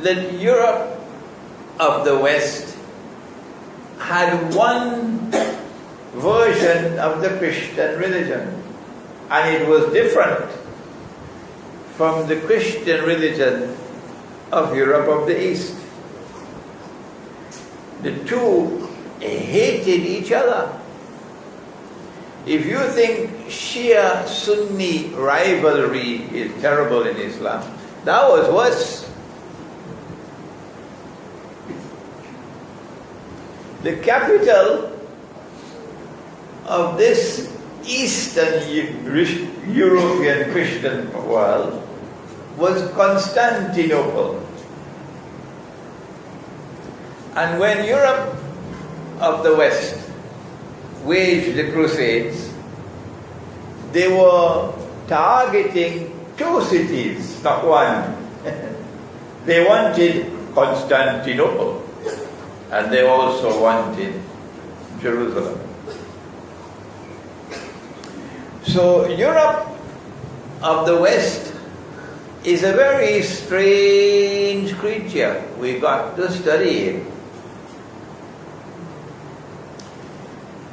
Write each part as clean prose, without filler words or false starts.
that Europe of the West had one version of the Christian religion, and it was different from the Christian religion of Europe of the East. The two hated each other. If you think Shia-Sunni rivalry is terrible in Islam, that was worse. The capital of this Eastern European Christian world was Constantinople. And when Europe of the West waged the Crusades, they were targeting two cities, not one. They wanted Constantinople, and they also wanted Jerusalem. So Europe of the West is a very strange creature. We got to study it.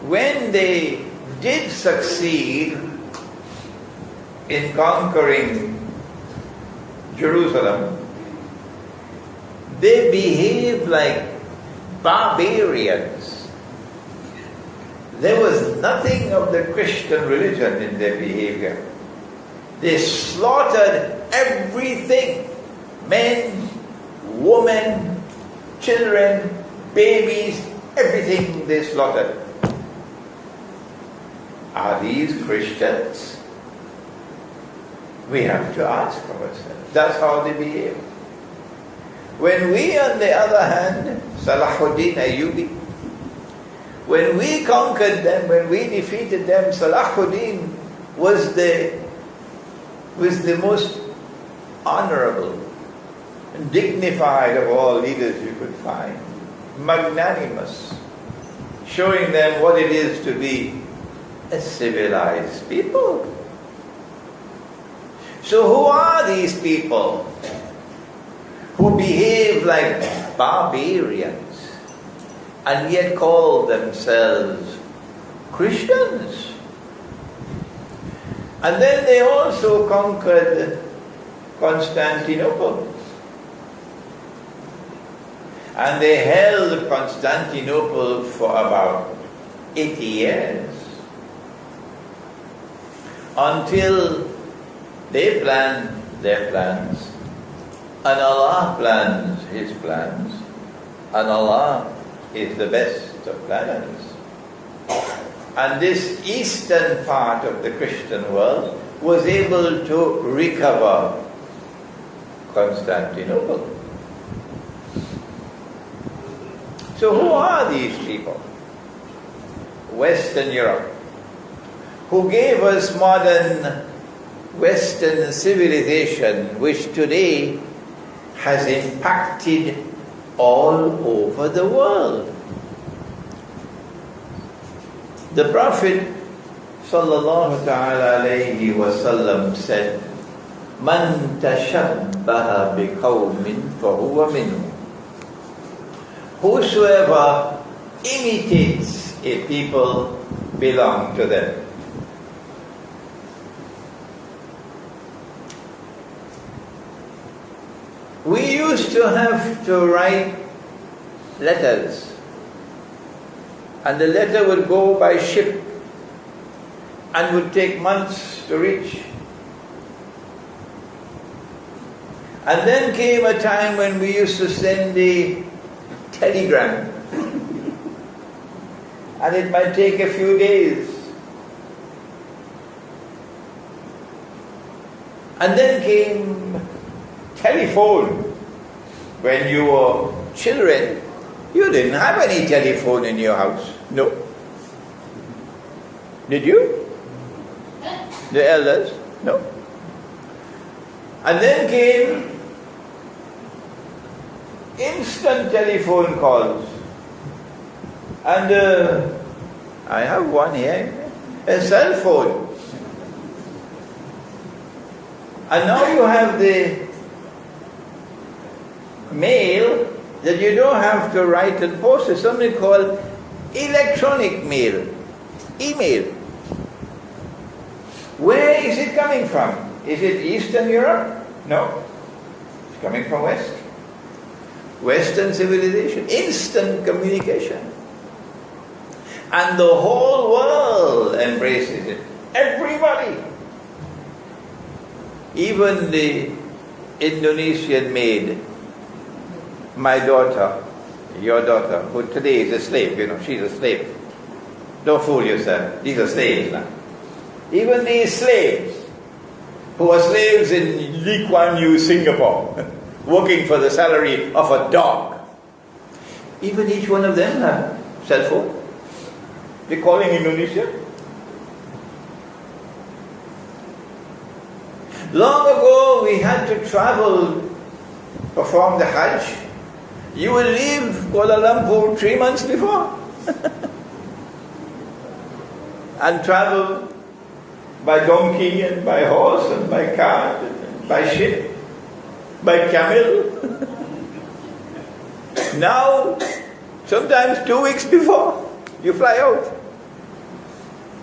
When they did succeed in conquering Jerusalem, they behaved like barbarians. There was nothing of the Christian religion in their behavior. They slaughtered everything. Men, women, children, babies, everything they slaughtered. Are these Christians? We have to ask ourselves. That's how they behave. When we, on the other hand, Salahuddin Ayyubi, when we conquered them, when we defeated them, Salahuddin was the most honorable and dignified of all leaders you could find. Magnanimous, showing them what it is to be a civilized people. So who are these people who behave like barbarians and yet call themselves Christians? And then they also conquered Constantinople. And they held Constantinople for about 80 years. Until they planned their plans, and Allah plans His plans, and Allah is the best of planners. And this eastern part of the Christian world was able to recover Constantinople. So who are these people? Western Europe, who gave us modern Western civilization, which today has impacted all over the world. The Prophet sallallahu ta'ala alayhi wa sallam said, "Man tashabbaha biqawmin fahuwa minhum." Whosoever imitates a people belong to them. We used to have to write letters, and the letter would go by ship and would take months to reach. And then came a time when we used to send a telegram, and it might take a few days. And then came telephone. When you were children, you didn't have any telephone in your house. No. Did you? The elders? No. And then came instant telephone calls. And I have one here, a cell phone. And now you have the mail that you don't have to write and post. It's something called electronic mail, email. Where is it coming from? Is it Eastern Europe? No. It's coming from West. Western civilization, instant communication. And the whole world embraces it. Everybody. Even the Indonesian maid, my daughter, your daughter, who today is a slave, she's a slave. Don't fool yourself. These are slaves now. Even these slaves, who are slaves in Lee Kuan Yew, Singapore, working for the salary of a dog, even each one of them have cell phone. They're calling Indonesia. Long ago, we had to travel, perform the Hajj. You will leave Kuala Lumpur 3 months before and travel by donkey and by horse and by cart and by ship, by camel. Now, sometimes 2 weeks before, you fly out.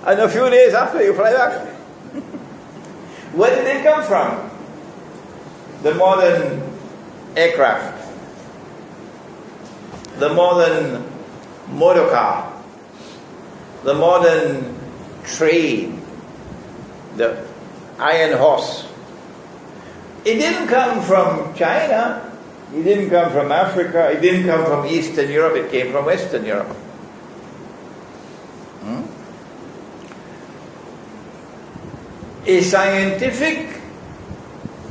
And a few days after, you fly back. Where did it come from? The modern aircraft, the modern motor car, the modern train, the iron horse. It didn't come from China, it didn't come from Africa, it didn't come from Eastern Europe, it came from Western Europe. A scientific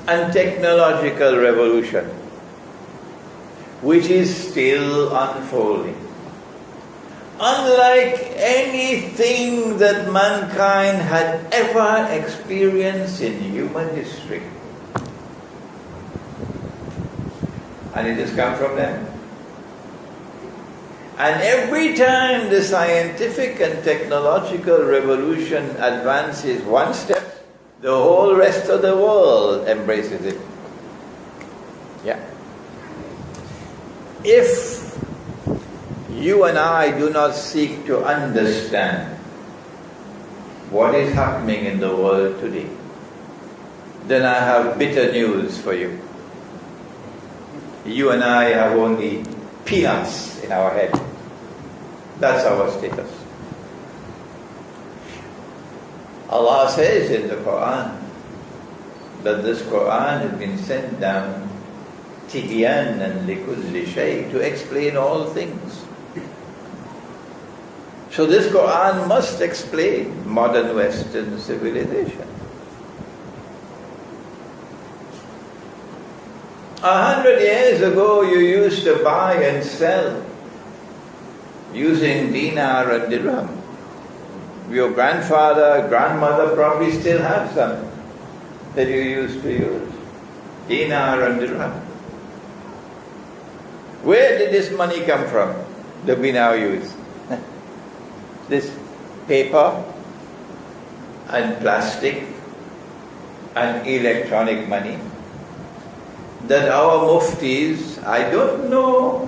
and technological revolution which is still unfolding. Unlike anything that mankind had ever experienced in human history. And it has come from them. And every time the scientific and technological revolution advances one step, the whole rest of the world embraces it. Yeah. If you and I do not seek to understand what is happening in the world today, then I have bitter news for you. You and I have only peanuts in our head. That's our status. Allah says in the Quran that this Quran has been sent down tibyanan likulli shay, to explain all things. So this Quran must explain modern Western civilization. 100 years ago you used to buy and sell using dinar and dirham. Your grandfather, grandmother probably still have some that you used to use. Dinar and dirham. Where did this money come from that we now use? This paper and plastic and electronic money that our muftis, I don't know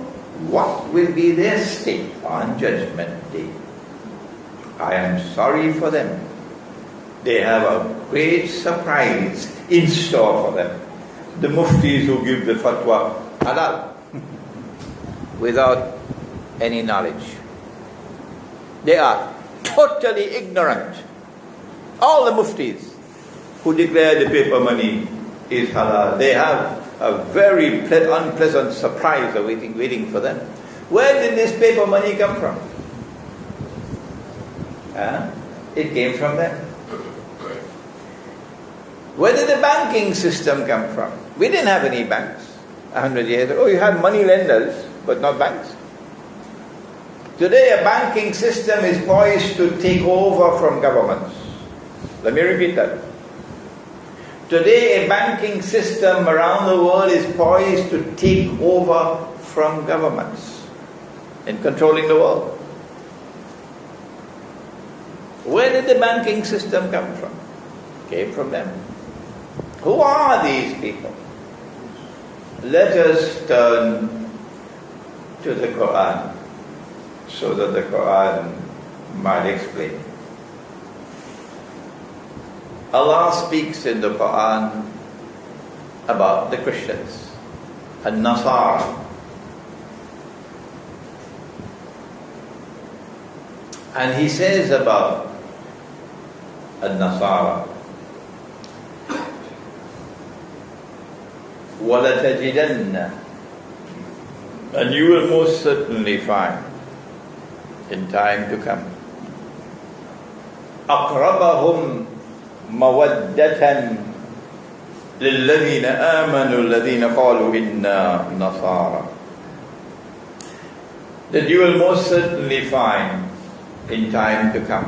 what will be their state on Judgment Day. I am sorry for them. They have a great surprise in store for them. The muftis who give the fatwa halal without any knowledge. They are totally ignorant. All the muftis who declare the paper money is halal, they have a very unpleasant surprise waiting for them. Where did this paper money come from? It came from them. Where did the banking system come from? We didn't have any banks 100 years ago. You had money lenders, but not banks. Today a banking system is poised to take over from governments. Let me repeat that. Today a banking system around the world is poised to take over from governments in controlling the world. Where did the banking system come from? It came from them. Who are these people? Let us turn to the Quran so that the Quran might explain. Allah speaks in the Quran about the Christians and Nasara. And He says about Nasara, وَلَتَجِدَنَّ, and you will most certainly find in time to come, أَقْرَبَهُمْ مَوَدَّةً لِلَّذِينَ آمَنُوا الَّذِينَ قَالُوا إِنَّا نَصَارَى, that you will most certainly find in time to come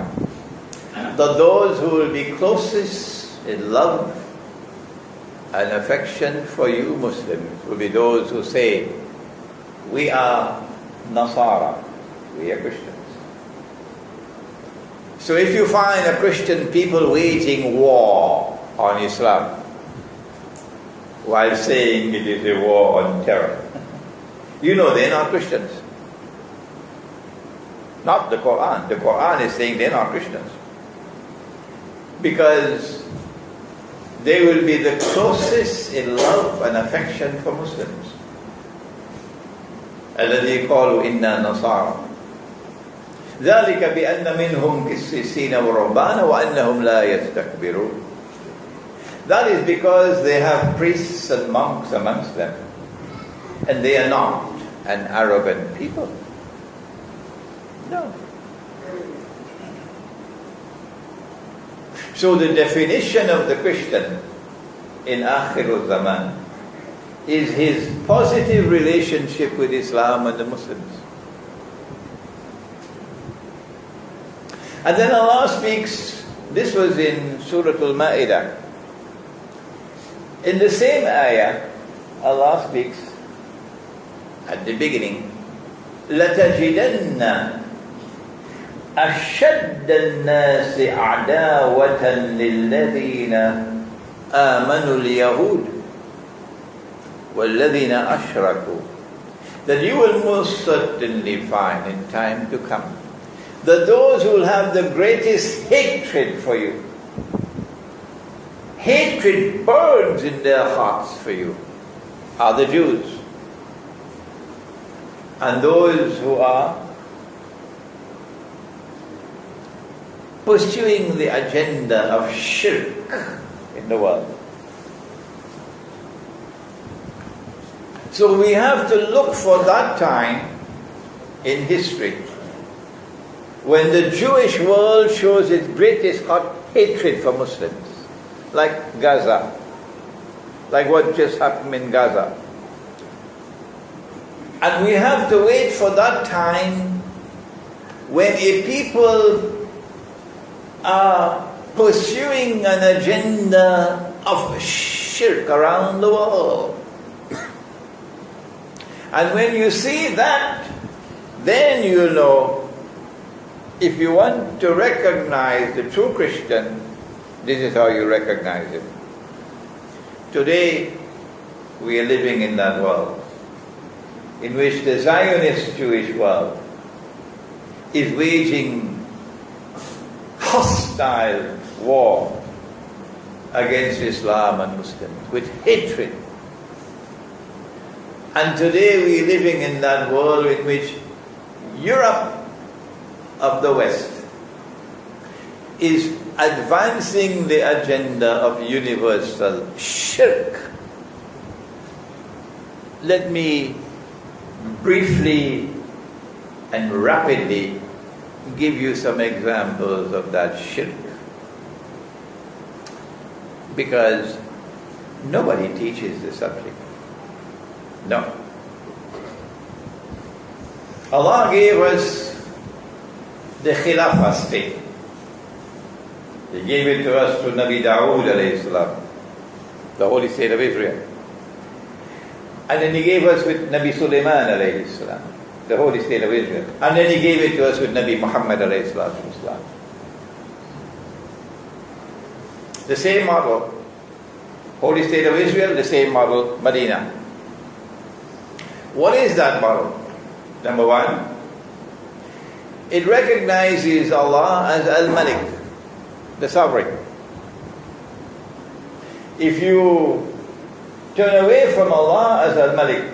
that those who will be closest in love and affection for you Muslims will be those who say, we are Nasara, we are Christians. So if you find a Christian people waging war on Islam while saying it is a war on terror, you know they're not Christians. Not the Quran. The Quran is saying they're not Christians, because they will be the closest in love and affection for Muslims. الذي قالوا إنا نصارى ذلك بأن منهم قسيسين ورهبانا وأنهم لا يستكبرون. That is because they have priests and monks amongst them, and they are not an arrogant people. No. So the definition of the Christian in Akhir al-Zaman is his positive relationship with Islam and the Muslims. And then Allah speaks, this was in Surah Al-Ma'idah. In the same ayah, Allah speaks at the beginning, لَتَجِدَنَّ أشد الناس عداوة للذين آمنوا اليهود والذين أشركوا, that you will most certainly find in time to come that those who will have the greatest hatred for you, hatred burns in their hearts for you, are the Jews, and those who are pursuing the agenda of shirk in the world. So we have to look for that time in history when the Jewish world shows its greatest hatred for Muslims, like Gaza, like what just happened in Gaza. And we have to wait for that time when a people are pursuing an agenda of shirk around the world. And when you see that, then you know, if you want to recognize the true Christian, this is how you recognize him. Today, we are living in that world in which the Zionist Jewish world is waging hostile war against Islam and Muslims with hatred. And today we are living in that world in which Europe of the West is advancing the agenda of universal shirk. Let me briefly and rapidly give you some examples of that shirk, because nobody teaches the subject. No. Allah gave us the Khilafah state. He gave it to us to Nabi Dawood alayhi salam, the holy state of Israel. And then He gave us with Nabi Sulaiman alayhi salam, the holy state of Israel. And then He gave it to us with Nabi Muhammad alayhi salam. The same model, holy state of Israel, the same model, Medina. What is that model? Number one, it recognizes Allah as Al-Malik, the sovereign. If you turn away from Allah as Al-Malik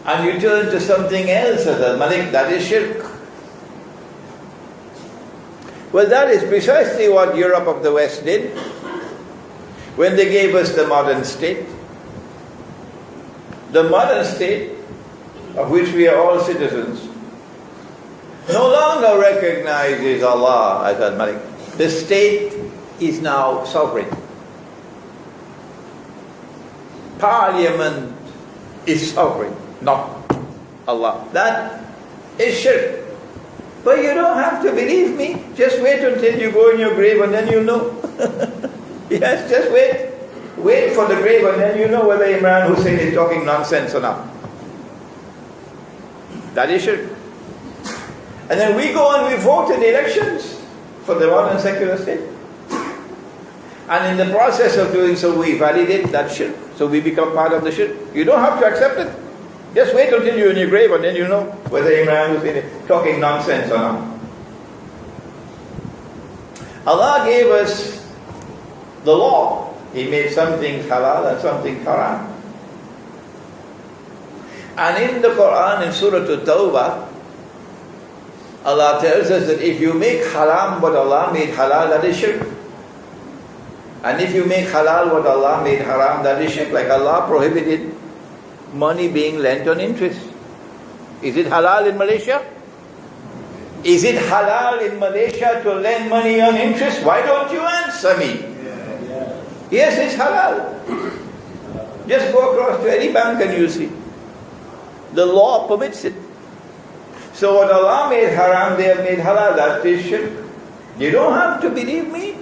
and you turn to something else as Al-Malik, that is shirk. Well, that is precisely what Europe of the West did when they gave us the modern state. The modern state, of which we are all citizens, no longer recognizes Allah as Al-Malik. The state is now sovereign. Parliament is sovereign, not Allah. That is shirk. But you don't have to believe me. Just wait until you go in your grave and then you'll know. Yes, just wait. Wait for the grave and then you know whether Imran Hosein is talking nonsense or not. That is shirk. And then we go and we vote in the elections for the modern secular state. And in the process of doing so, we validate that shirk. So we become part of the shirk. You don't have to accept it. Just wait until you're in your grave and then you know whether Imran Hosein is talking nonsense or not. Allah gave us the law. He made some things halal and some things haram. And in the Quran, in Surah At-Tawbah, Allah tells us that if you make haram what Allah made halal, that is shirk. And if you make halal what Allah made haram, that is shirk. Like Allah prohibited money being lent on interest. Is it halal in Malaysia? Is it halal in Malaysia to lend money on interest? Why don't you answer me? Yes, it's halal. Just go across to any bank and you see. The law permits it. So what Allah made haram, they have made halal. That is shirk. You don't have to believe me.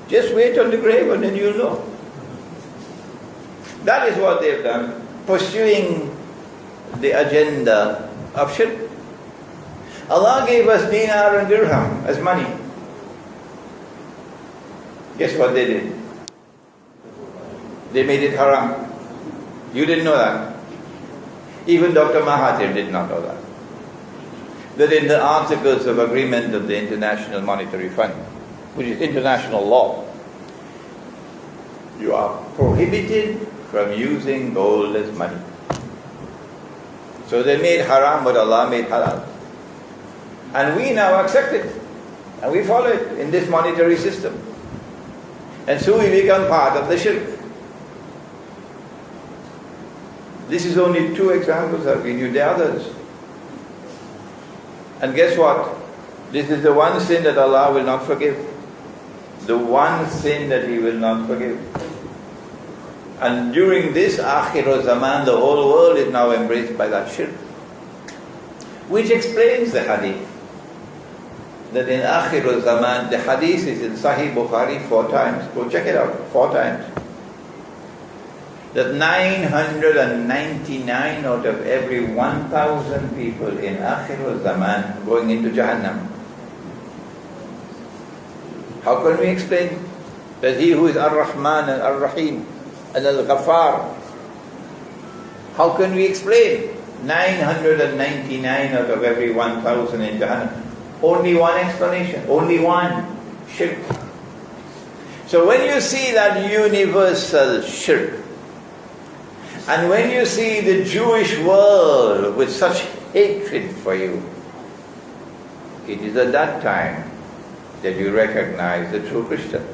Just wait on the grave and then you'll know. That is what they've done, pursuing the agenda of shirk. Allah gave us dinar and dirham as money. Guess what they did? They made it haram. You didn't know that. Even Dr. Mahathir did not know that. That in the Articles of Agreement of the International Monetary Fund, which is international law, you are prohibited from using gold as money. So they made haram what Allah made halal. And we now accept it. And we follow it in this monetary system. And so we become part of the shirk. This is only 2 examples I've given you, there are others. And guess what? This is the one sin that Allah will not forgive. The one sin that He will not forgive. And during this Akhir Zaman, the whole world is now embraced by that shirk. Which explains the hadith. That in Akhir Zaman, the hadith is in Sahih Bukhari 4 times. Go check it out, 4 times. That 999 out of every 1,000 people in Akhir Zaman going into Jahannam. How can we explain that He who is Ar-Rahman and Ar-Rahim and Al-Ghaffar, how can we explain 999 out of every 1,000 in Jahannam? Only one explanation, only one: shirk. So when you see that universal shirk, and when you see the Jewish world with such hatred for you, it is at that time that you recognize the true Christian.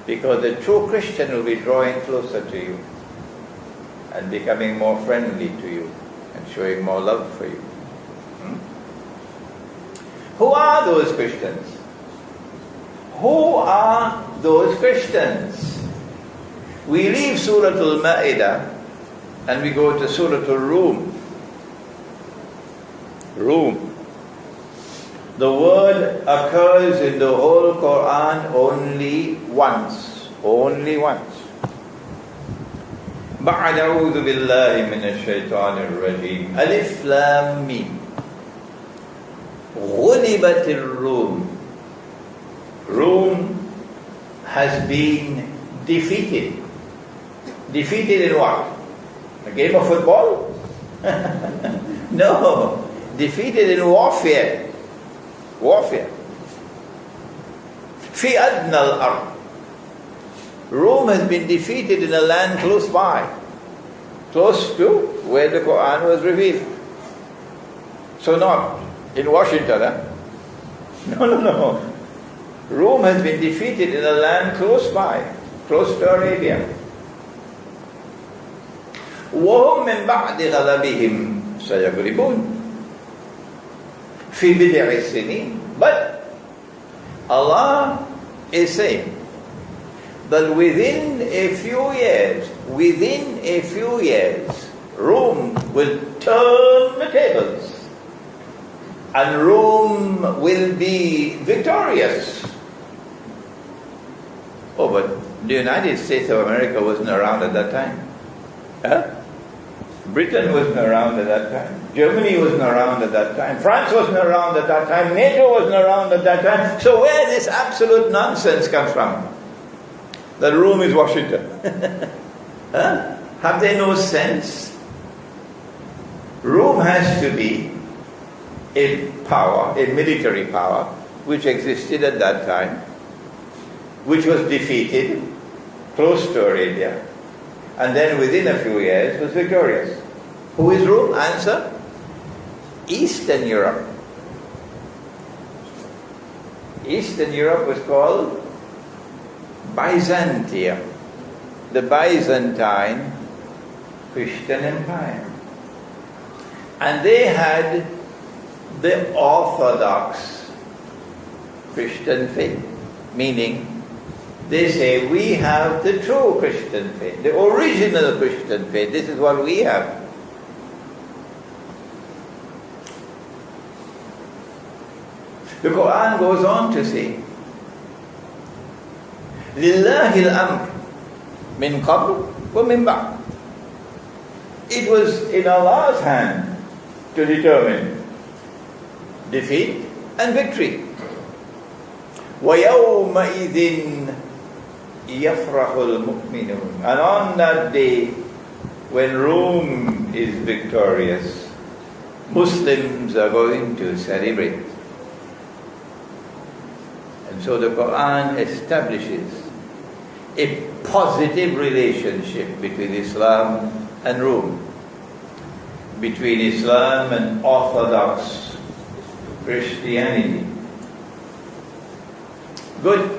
Because the true Christian will be drawing closer to you and becoming more friendly to you and showing more love for you. Who are those Christians? Who are those Christians? We leave Surah Al-Ma'idah and we go to Surah Al-Rum. Rum. The word occurs in the whole Quran only once. Only once. بعد أعوذ بالله من الشيطان الرجيم ألف لام ميم غلبت الروم. Rome has been defeated. Defeated in what? A game of football? No. Defeated in warfare. Warfare. في أدنى الأرض. Rome has been defeated in a land close by, close to where the Quran was revealed. So not in Washington, huh? No. Rome has been defeated in a land close by, close to Arabia. وهم من بعد غلبهم سيغلبون في بضع سنين. But Allah is saying that within a few years, Rome will turn the tables and Rome will be victorious. Oh, but the United States of America wasn't around at that time. Huh? Britain wasn't around at that time. Germany wasn't around at that time. France wasn't around at that time. NATO wasn't around at that time. So where this absolute nonsense comes from? That Rome is Washington. Huh? Have they no sense? Rome has to be a power, a military power, which existed at that time, which was defeated close to Arabia, and then within a few years was victorious. Who is Rome? Answer: Eastern Europe. Eastern Europe was called Byzantium, the Byzantine Christian Empire. And they had the Orthodox Christian faith, meaning they say we have the true Christian faith, the original Christian faith. This is what we have. The Quran goes on to say, لِلَّهِ الْأَمْرُ مِنْ قَبْلُ وَمِنْ بَعْدُ. It was in Allah's hand to determine defeat and victory. وَيَوْمَئِذٍ يَفْرَحُ الْمُؤْمِنُونَ. And on that day, when Rome is victorious, Muslims are going to celebrate. And so the Quran establishes a positive relationship between Islam and Rome, between Islam and Orthodox Christianity. Good.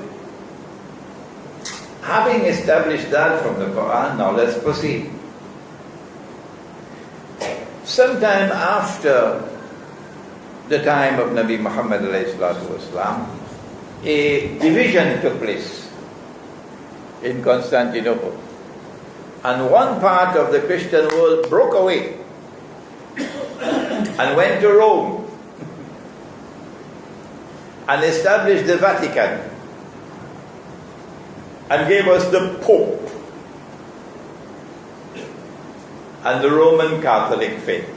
Having established that from the Quran, now let's proceed. Sometime after the time of Nabi Muhammad ﷺ, a division took place in Constantinople. And one part of the Christian world broke away and went to Rome and established the Vatican and gave us the Pope and the Roman Catholic faith.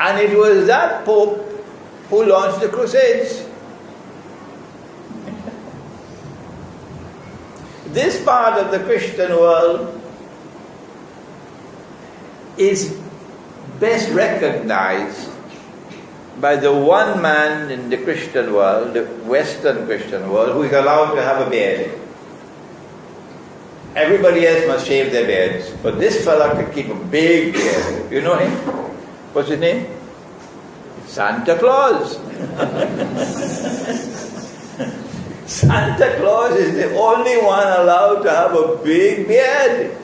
And it was that Pope who launched the Crusades. This part of the Christian world is best recognized by the one man in the Christian world, the Western Christian world, who is allowed to have a beard. Everybody else must shave their beards, but this fella could keep a big beard. You know him? What's his name? Santa Claus. Santa Claus is the only one allowed to have a big beard.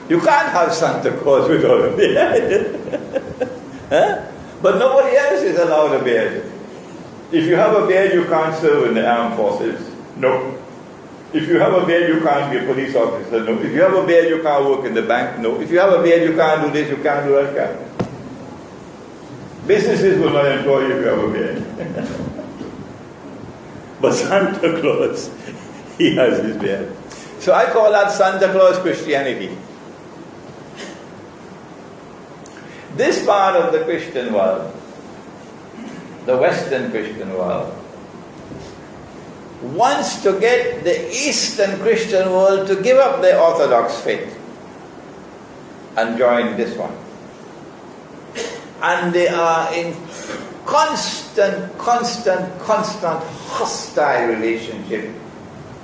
You can't have Santa Claus without a beard. Huh? But nobody else is allowed a beard. If you have a beard, you can't serve in the armed forces. No. If you have a beard, you can't be a police officer. No. If you have a beard, you can't work in the bank. No. If you have a beard, you can't do this, you can't do that. Businesses will not employ you if you have a beard. But Santa Claus, he has his beard. So I call that Santa Claus Christianity. This part of the Christian world, the Western Christian world, wants to get the Eastern Christian world to give up their Orthodox faith and join this one. And they are in constant hostile relationship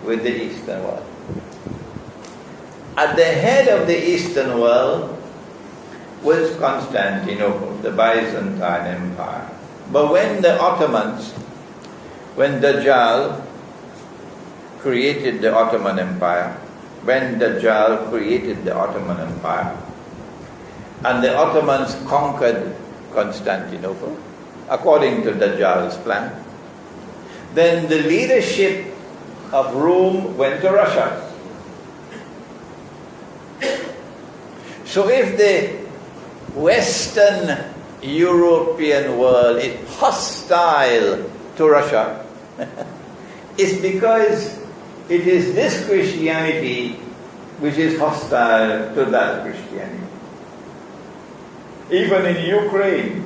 with the Eastern world. At the head of the Eastern world was Constantinople, the Byzantine Empire. But when the Ottomans, when Dajjal created the Ottoman Empire, and the Ottomans conquered Constantinople, according to Dajjal's plan, then the leadership of Rome went to Russia. So if the Western European world is hostile to Russia, it's because it is this Christianity which is hostile to that Christianity. Even in Ukraine,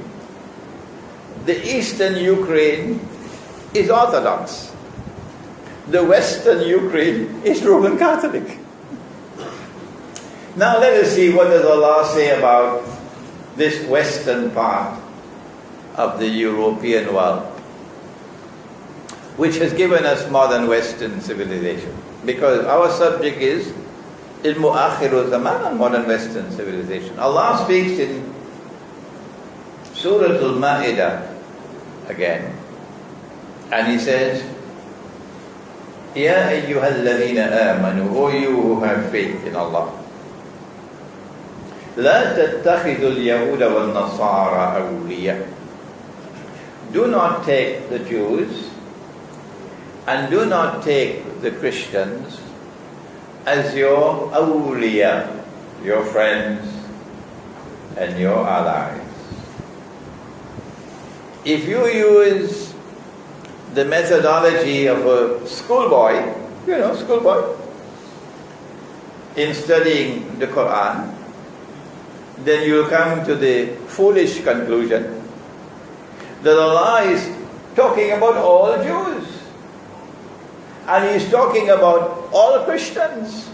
the Eastern Ukraine is Orthodox. The Western Ukraine is Roman Catholic. Now let us see what does Allah say about this Western part of the European world, which has given us modern Western civilization. Because our subject is Ilmu Akhiru Zaman and modern Western civilization. Allah speaks in Surah Al-Ma'idah again, and He says, Ya ayyuhalladhina amanu, O you who have faith in Allah, La tattakhidul yahuda wal nasara awliya. Do not take the Jews and do not take the Christians as your awliya, your friends and your allies. If you use the methodology of a schoolboy, in studying the Quran, then you'll come to the foolish conclusion that Allah is talking about all Jews. And He's talking about all Christians.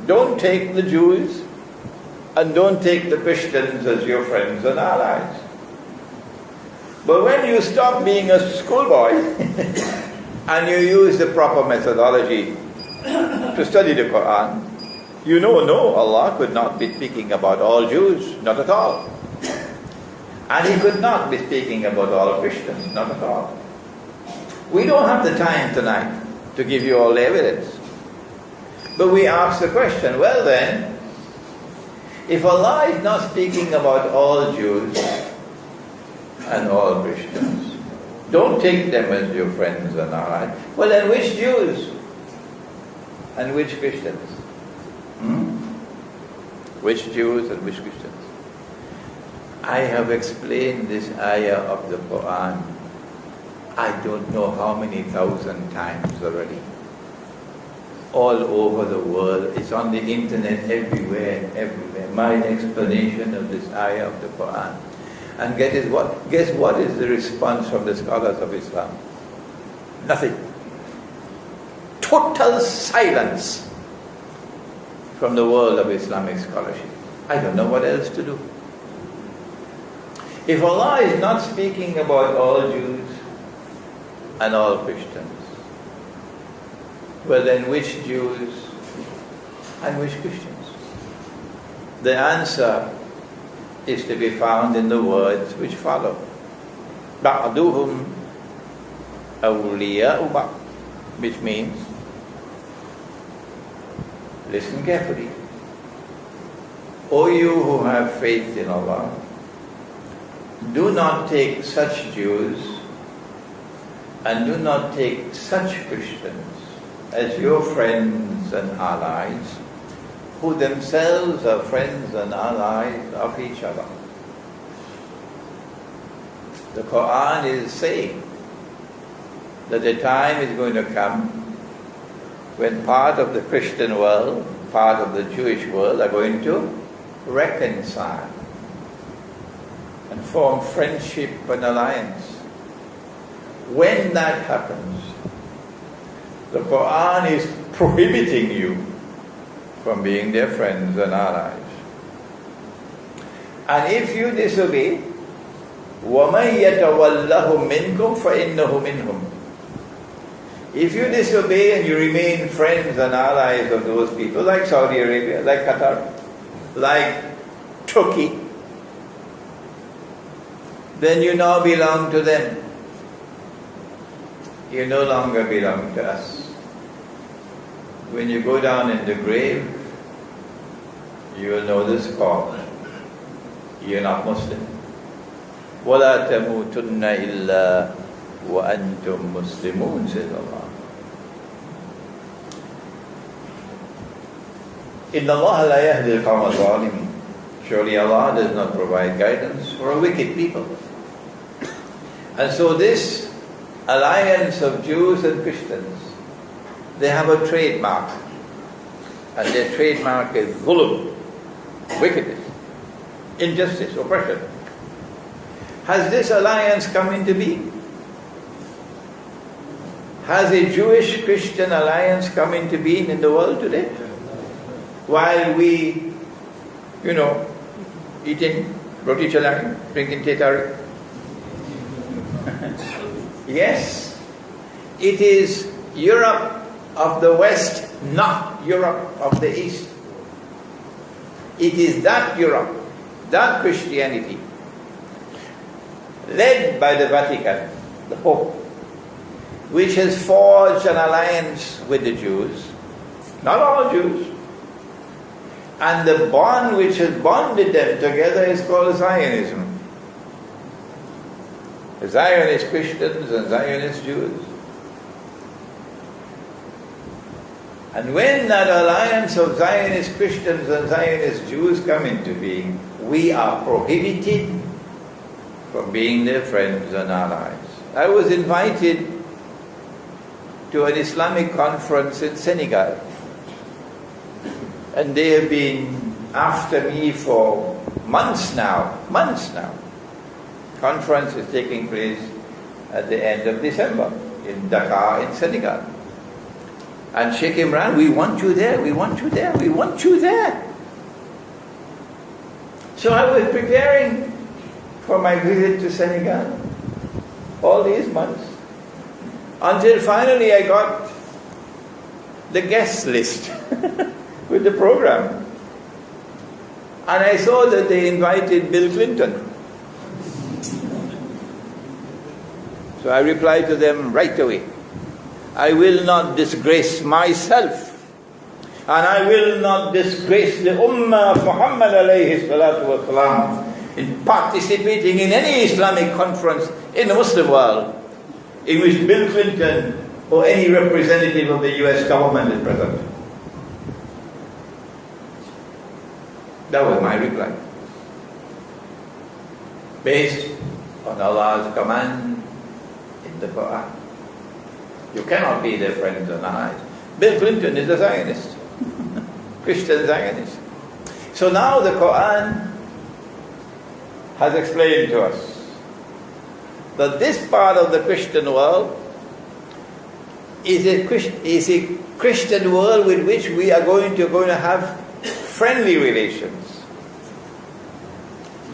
Don't take the Jews and don't take the Christians as your friends and allies. But when you stop being a schoolboy and you use the proper methodology to study the Quran, you know, no, Allah could not be speaking about all Jews, not at all. And He could not be speaking about all Christians, not at all. We don't have the time tonight to give you all the evidence. But we ask the question, well then, if Allah is not speaking about all Jews and all Christians, don't take them as your friends and allies. Well then, which Jews and which Christians? Which Jews and which Christians? I have explained this ayah of the Quran, I don't know how many thousand times already. All over the world. It's on the internet everywhere. My explanation of this ayah of the Quran. And guess what is the response from the scholars of Islam? Nothing. Total silence from the world of Islamic scholarship. I don't know what else to do. If Allah is not speaking about all Jews and all Christians, well then which Jews and which Christians? The answer is to be found in the words which follow. بَعْضُهُمْ أَوْلِيَاءُ بَعْضٍ, which means, listen carefully, O you who have faith in Allah, do not take such Jews and do not take such Christians as your friends and allies, who themselves are friends and allies of each other. The Quran is saying that the time is going to come when part of the Christian world, part of the Jewish world are going to reconcile and form friendship and alliance. When that happens, The Quran is prohibiting you from being their friends and allies. And if you disobey, وَمَنْ يَتَوَلَّهُمْ مِنْكُمْ فَإِنَّهُ مِنْهُمْ. If you disobey and you remain friends and allies of those people, like Saudi Arabia, like Qatar, like Turkey, then you now belong to them. You no longer belong to us. When you go down in the grave, you will know this call. You're not Muslim. وَلَا تَمُوتُنَّ إِلَّا وَأَنْتُمْ مُسْلِمُونَ, says Allah. إِنَّ اللَّهَ لَا يَهْدِي الْقَوْمَ الظَّالِمِينَ. Surely Allah does not provide guidance for a wicked people. And so this alliance of Jews and Christians, they have a trademark. And their trademark is zulm, wickedness, injustice, oppression. Has this alliance come into being? Has a Jewish-Christian alliance come into being in the world today? While we, eating roti chalang, drinking teh tarik. Yes, it is Europe of the West, not Europe of the East. It is that Europe, that Christianity, led by the Vatican, the Pope, which has forged an alliance with the Jews, not all Jews, and the bond which has bonded them together is called Zionism. Zionist Christians and Zionist Jews. And when that alliance of Zionist Christians and Zionist Jews come into being, we are prohibited from being their friends and allies. I was invited to an Islamic conference in Senegal, and they have been after me for months now. Conference is taking place at the end of December in Dakar in Senegal. And Sheikh Imran, we want you there, we want you there, we want you there. So I was preparing for my visit to Senegal all these months, until finally I got the guest list with the program. And I saw that they invited Bill Clinton. So I replied to them right away, I will not disgrace myself, and I will not disgrace the Ummah of Muhammad alayhi salatu wa salam in participating in any Islamic conference in the Muslim world in which Bill Clinton or any representative of the US government is present. That was my reply, based on Allah's command in the Quran. You cannot be their friends and allies. Bill Clinton is a Zionist, Christian Zionist. So now the Quran has explained to us that this part of the Christian world is a Christian world with which we are going to have friendly relations.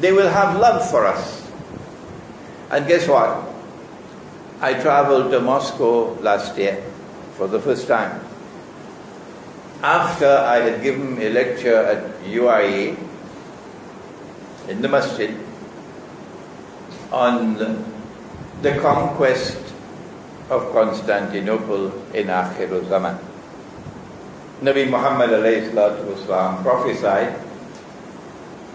They will have love for us. And guess what? I traveled to Moscow last year for the first time. After I had given a lecture at UIA in the masjid on the conquest of Constantinople in Akhir Zaman. Nabi Muhammad alayhi salatu wasalam prophesied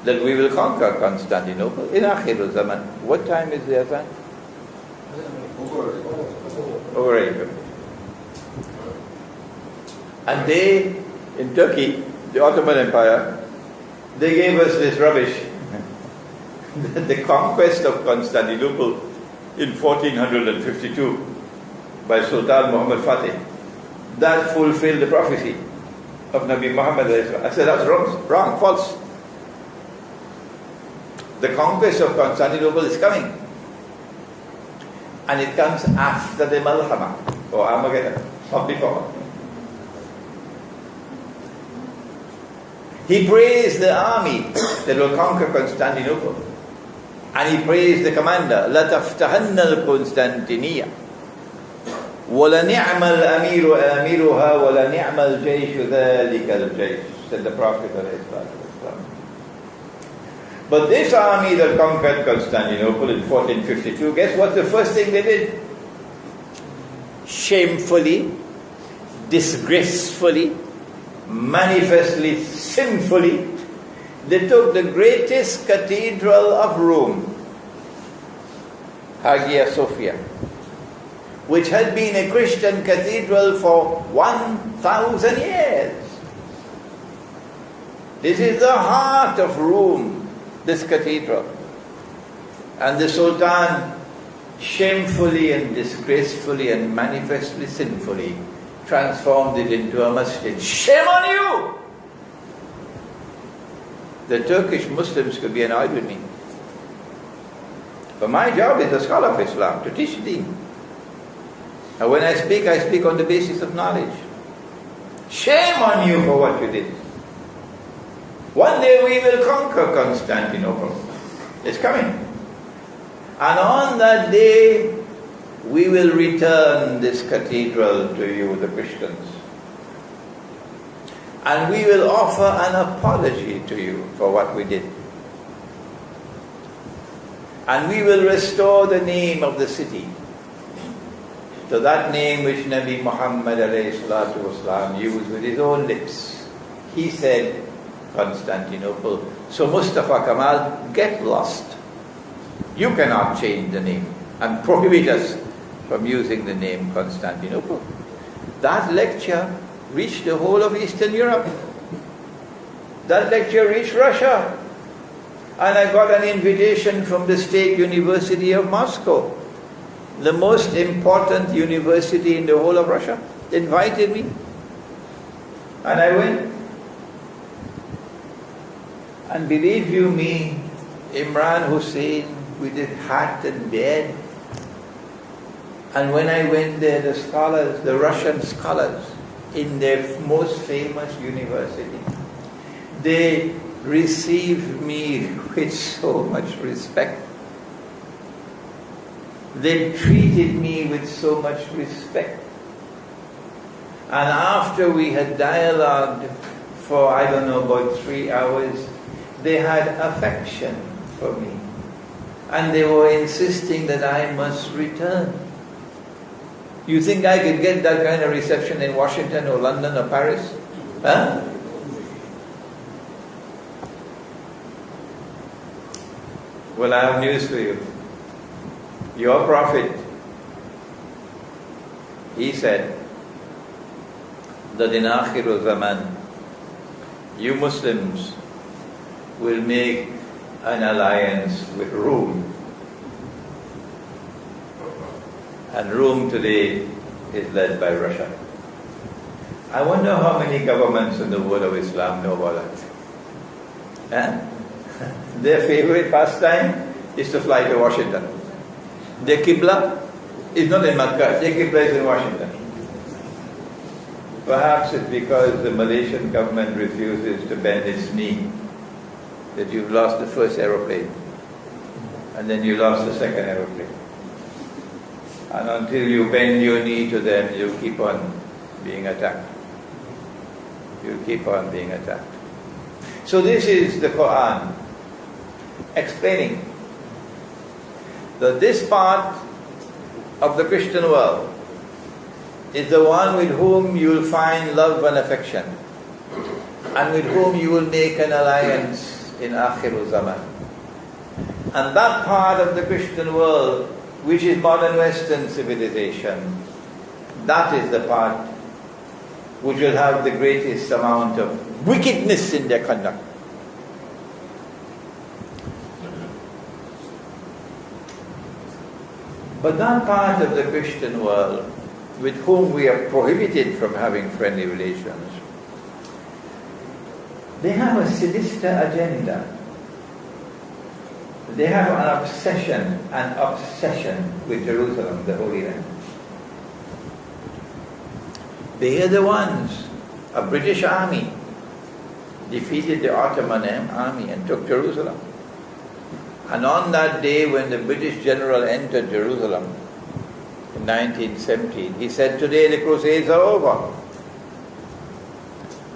that we will conquer Constantinople in Akhir Zaman. What time is the Azan? Over 8. And they, in Turkey, the Ottoman Empire, they gave us this rubbish. The conquest of Constantinople in 1452 by Sultan Muhammad Fatih, that fulfilled the prophecy of Nabi Muhammad. I said, that's wrong, false. The conquest of Constantinople is coming. And it comes after the Malhama, or Armageddon. or before. He praised the army that will conquer Constantinople. And he praised the commander, لَتَفْتَحَنَّ الْقُنْسْتَنْتِنِيَّةِ وَلَنِعْمَ الْأَمِيرُ آمِرُهَا وَلَنِعْمَ الْجَيْشُ ذَلِكَ الْجَيْشُ, said the Prophet ﷺ. But this army that conquered Constantinople in 1452, guess what the first thing they did? Shamefully, disgracefully, manifestly sinfully, they took the greatest cathedral of Rome, Hagia Sophia, which had been a Christian cathedral for 1,000 years. This is the heart of Rome, this cathedral. And the Sultan shamefully and disgracefully and manifestly sinfully transformed it into a masjid. Shame on you! The Turkish Muslims could be annoyed with me. But my job is a scholar of Islam, to teach deen. And when I speak on the basis of knowledge. Shame on you for what you did. One day we will conquer Constantinople. It's coming. And on that day, we will return this cathedral to you, the Christians. And we will offer an apology to you for what we did. And we will restore the name of the city to that name which Nabi Muhammad ﷺ used with his own lips. He said, Constantinople. So Mustafa Kamal, get lost. You cannot change the name and prohibit us from using the name Constantinople. That lecture reached the whole of Eastern Europe. That lecture reached Russia. And I got an invitation from the State University of Moscow, the most important university in the whole of Russia. They invited me. And I went. And believe you me, Imran Hosein with his hat and beard. And when I went there, the scholars, the Russian scholars, in their most famous university, they received me with so much respect. They treated me with so much respect. And after we had dialogued for, I don't know, about 3 hours, they had affection for me. And they were insisting that I must return. You think I could get that kind of reception in Washington or London or Paris? Huh? Well, I have news for you. Your prophet, he said that in Akhirul Zaman, you Muslims will make an alliance with Rome. And Rome today is led by Russia. I wonder how many governments in the world of Islam know about that. Huh? Their favorite pastime is to fly to Washington. Their Qibla is not in Makkah, their Qibla is in Washington. Perhaps it's because the Malaysian government refuses to bend its knee that you've lost the first aeroplane, and then you lost the second aeroplane. And until you bend your knee to them, you'll keep on being attacked. You'll keep on being attacked. So this is the Quran explaining that this part of the Christian world is the one with whom you will find love and affection, and with whom you will make an alliance in Akhirul Zaman. And that part of the Christian world, which is modern Western civilization, that is the part which will have the greatest amount of wickedness in their conduct. But that part of the Christian world with whom we are prohibited from having friendly relations, they have a sinister agenda. They have an obsession with Jerusalem, the Holy Land. They are the ones, a British army, defeated the Ottoman army and took Jerusalem. And on that day when the British general entered Jerusalem in 1917, he said, "Today the Crusades are over."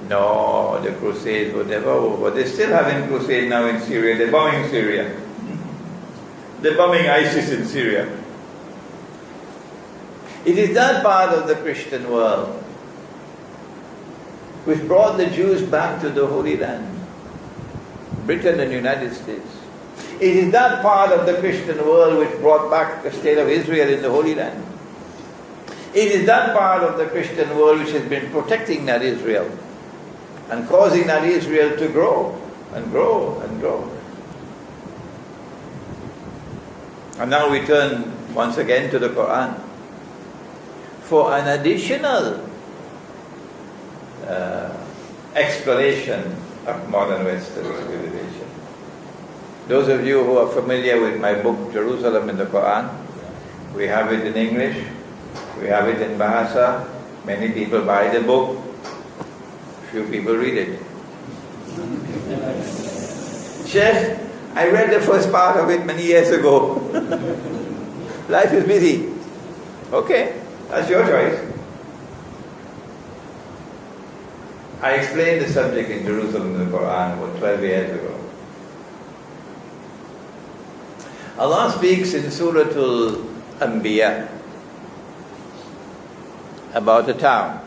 No, the Crusades were never over. They're still having crusade now in Syria. They're bombing Syria. They're bombing ISIS in Syria. It is that part of the Christian world which brought the Jews back to the Holy Land, Britain and United States. It is that part of the Christian world which brought back the state of Israel in the Holy Land. It is that part of the Christian world which has been protecting that Israel and causing that Israel to grow and grow and grow. And now we turn once again to the Quran for an additional explanation of modern Western civilization. Those of you who are familiar with my book, Jerusalem in the Quran, we have it in English, we have it in Bahasa. Many people buy the book, few people read it. Sheikh, I read the first part of it many years ago. Life is busy. Okay, that's your choice. I explained the subject in Jerusalem in the Quran about 12 years ago. Allah speaks in Surah Al-Anbiya about a town.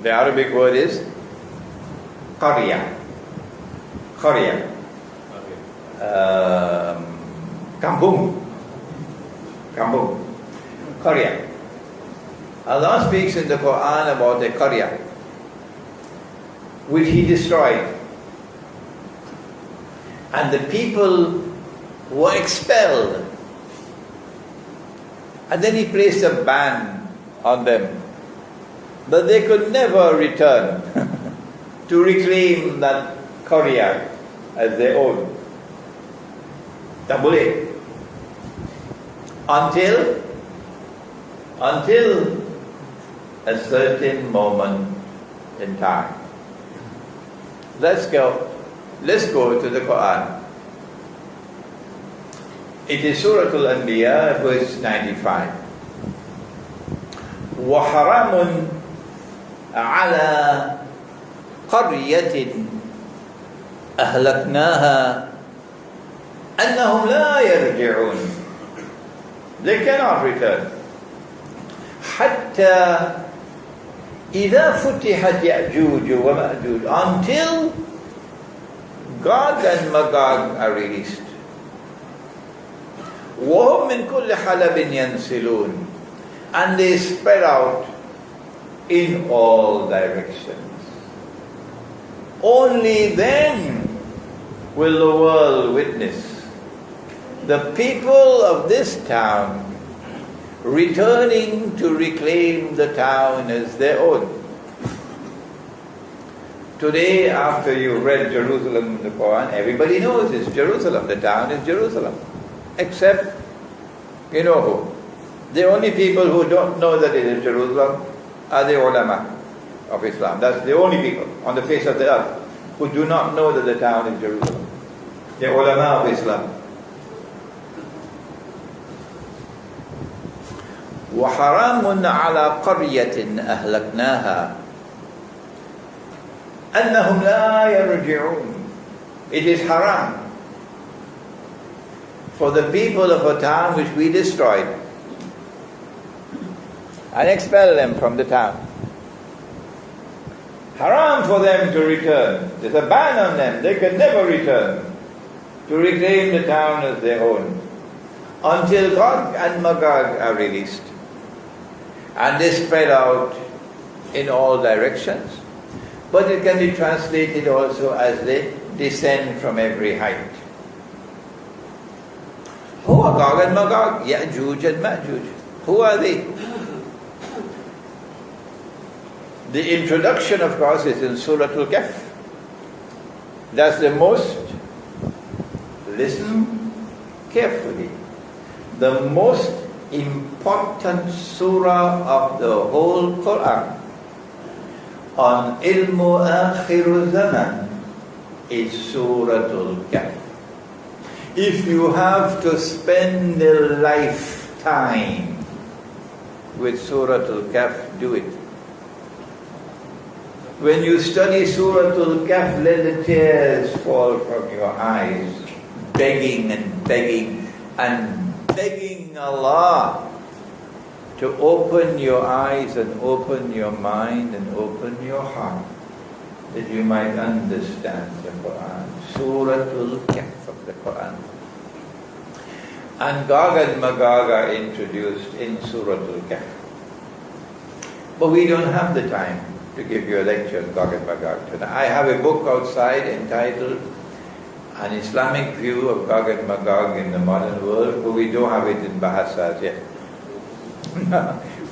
The Arabic word is Qarya. Qarya. Kampung. Kampung. Qarya. Allah speaks in the Quran about a Qarya which He destroyed. And the people were expelled. And then He placed a ban on them. But they could never return to reclaim that Qarya as their own. Tak boleh. Until a certain moment in time. Let's go to the Quran. It is Surah Al-Anbiya, verse 95. وَحَرَامٌ عَلَى قَرْيَةٍ أَهْلَكْنَاهَا أَنَّهُمْ لَا يَرْجِعُونَ. They cannot return. حَتَّى إِذَا فُتِحَتْ يَأْجُوجُ وَمَأْجُوجُ, until Gog and Magog are released. وَهُمْ مِنْ كُلِّ حَلَبٍ يَنْسِلُونَ, and they spread out in all directions. Only then will the world witness the people of this town returning to reclaim the town as their own. Today, after you've read Jerusalem in the Quran, everybody knows it's Jerusalem. The town is Jerusalem. Except, you know who? The only people who don't know that it is Jerusalem are the ulama of Islam. That's the only people on the face of the earth who do not know that the town is Jerusalem. The ulama of Islam. وَحَرَامٌ عَلَى قَرْيَةٍ أَهْلَكْنَاهَا أَنَّهُمْ لَا يَرْجِعُونَ. It is haram for the people of a town which we destroyed and expel them from the town. Haram for them to return. There's a ban on them. They can never return to reclaim the town as their own until Gog and Magog are released. And they spread out in all directions. But it can be translated also as they descend from every height. Who are Gog and Magog? Ya'juj and Ma'juj. Who are they? The introduction, of course, is in Surah Al-Kahf. That's the most, listen carefully, the most important surah of the whole Quran. on Ilmu Akhiru Zaman is Suratul Kahf. If you have to spend a lifetime with Suratul Kahf, do it. When you study Suratul Kahf, let the tears fall from your eyes, begging and begging and begging Allah to open your eyes and open your mind and open your heart, that you might understand the Quran. Suratul Kahf of the Quran. And Gog and Magog are introduced in Suratul Kahf. But we don't have the time to give you a lecture on Gog and Magog tonight. I have a book outside entitled An Islamic View of Gog and Magog in the Modern World, but we don't have it in Bahasa yet.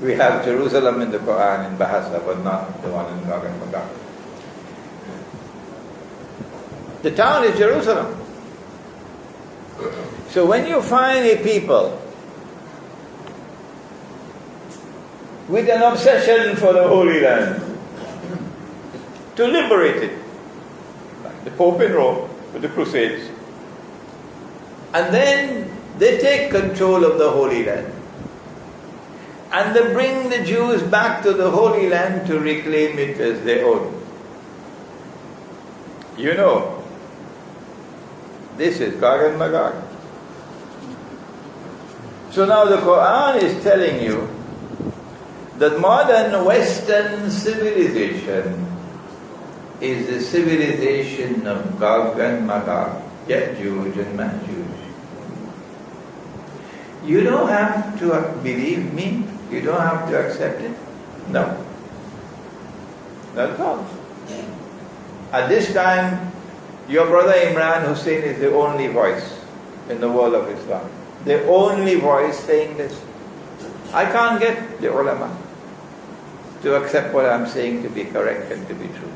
We have Jerusalem in the Quran in Bahasa, but not the one in Gog and Magog. The town is Jerusalem. So when you find a people with an obsession for the Holy Land, to liberate it, like the Pope in Rome with the Crusades, and then they take control of the Holy Land, and they bring the Jews back to the Holy Land to reclaim it as their own. You know, this is Gog and Magog. So now the Quran is telling you that modern Western civilization is the civilization of Gog and Magog, Ya'juj and Ma'juj. You don't have to believe me. You don't have to accept it. No. Not at all. At this time, your brother Imran Hosein is the only voice in the world of Islam. The only voice saying this. I can't get the ulama to accept what I'm saying to be correct and to be true.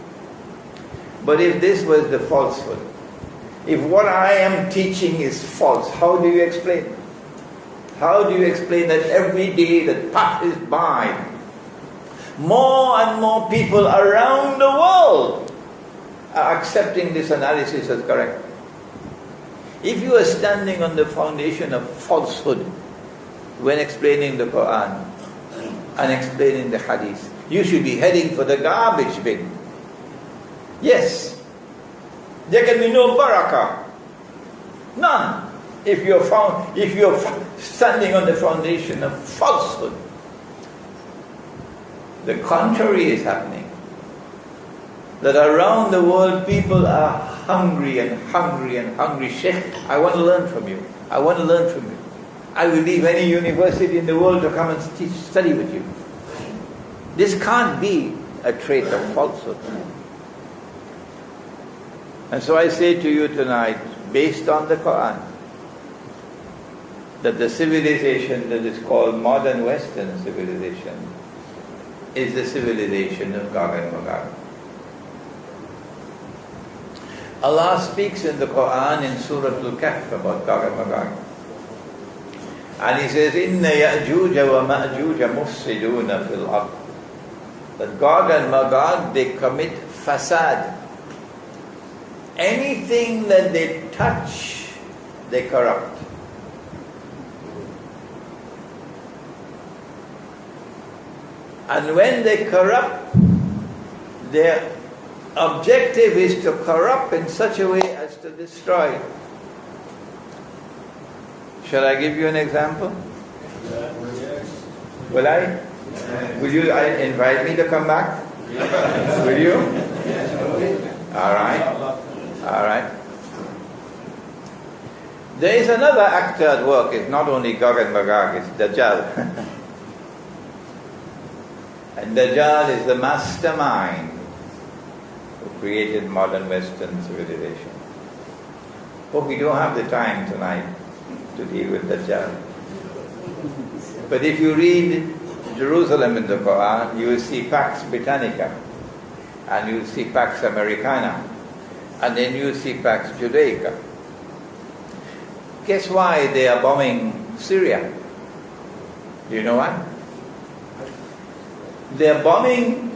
But if this was the falsehood, if what I am teaching is false, how do you explain it? How do you explain that every day that passes by, more and more people around the world are accepting this analysis as correct? If you are standing on the foundation of falsehood when explaining the Quran and explaining the Hadith, you should be heading for the garbage bin. Yes, there can be no barakah, none, if you're standing on the foundation of falsehood. The contrary is happening. That around the world people are hungry and hungry and hungry. Sheikh, I want to learn from you. I want to learn from you. I will leave any university in the world to come and study with you. This can't be a trait of falsehood. And so I say to you tonight, based on the Quran, that the civilization that is called modern Western civilization is the civilization of Gog and Magog. Allah speaks in the Quran in Surah Al-Kahf about Gog and Magog. And He says, Inna Ya'juj wa Ma'juj mufsiduna fil ard. That Gog and Magog, they commit fasad. Anything that they touch, they corrupt. And when they corrupt, their objective is to corrupt in such a way as to destroy. Shall I give you an example? Will I? Will you invite me to come back? Will you? All right. All right. There is another actor at work. It's not only Gog and Magog, it's Dajjal. And Dajjal is the mastermind who created modern Western civilization. But we don't have the time tonight to deal with Dajjal. But if you read Jerusalem in the Quran, you will see Pax Britannica, and you will see Pax Americana, and then you will see Pax Judaica. Guess why they are bombing Syria? Do you know why? They are bombing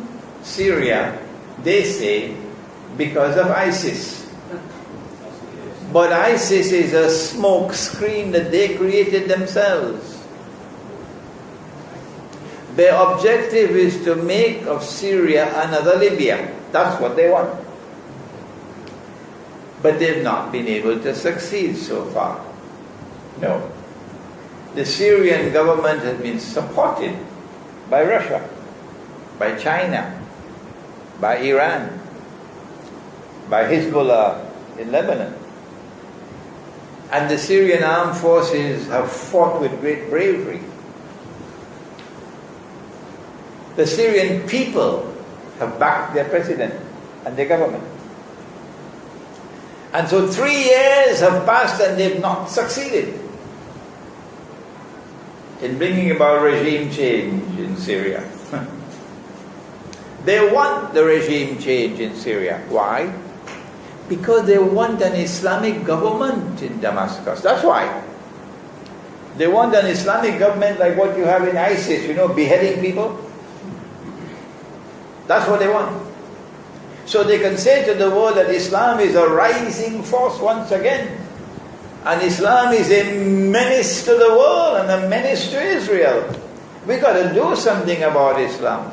Syria, they say, because of ISIS. But ISIS is a smoke screen that they created themselves. Their objective is to make of Syria another Libya. That's what they want. But they've not been able to succeed so far. No. The Syrian government has been supported by Russia, by China, by Iran, by Hezbollah in Lebanon. And the Syrian armed forces have fought with great bravery. The Syrian people have backed their president and their government. And so 3 years have passed and they've not succeeded in bringing about regime change in Syria. They want the regime change in Syria. Why? Because they want an Islamic government in Damascus. That's why. They want an Islamic government like what you have in ISIS, beheading people. That's what they want. So they can say to the world that Islam is a rising force once again. And Islam is a menace to the world and a menace to Israel. We've got to do something about Islam.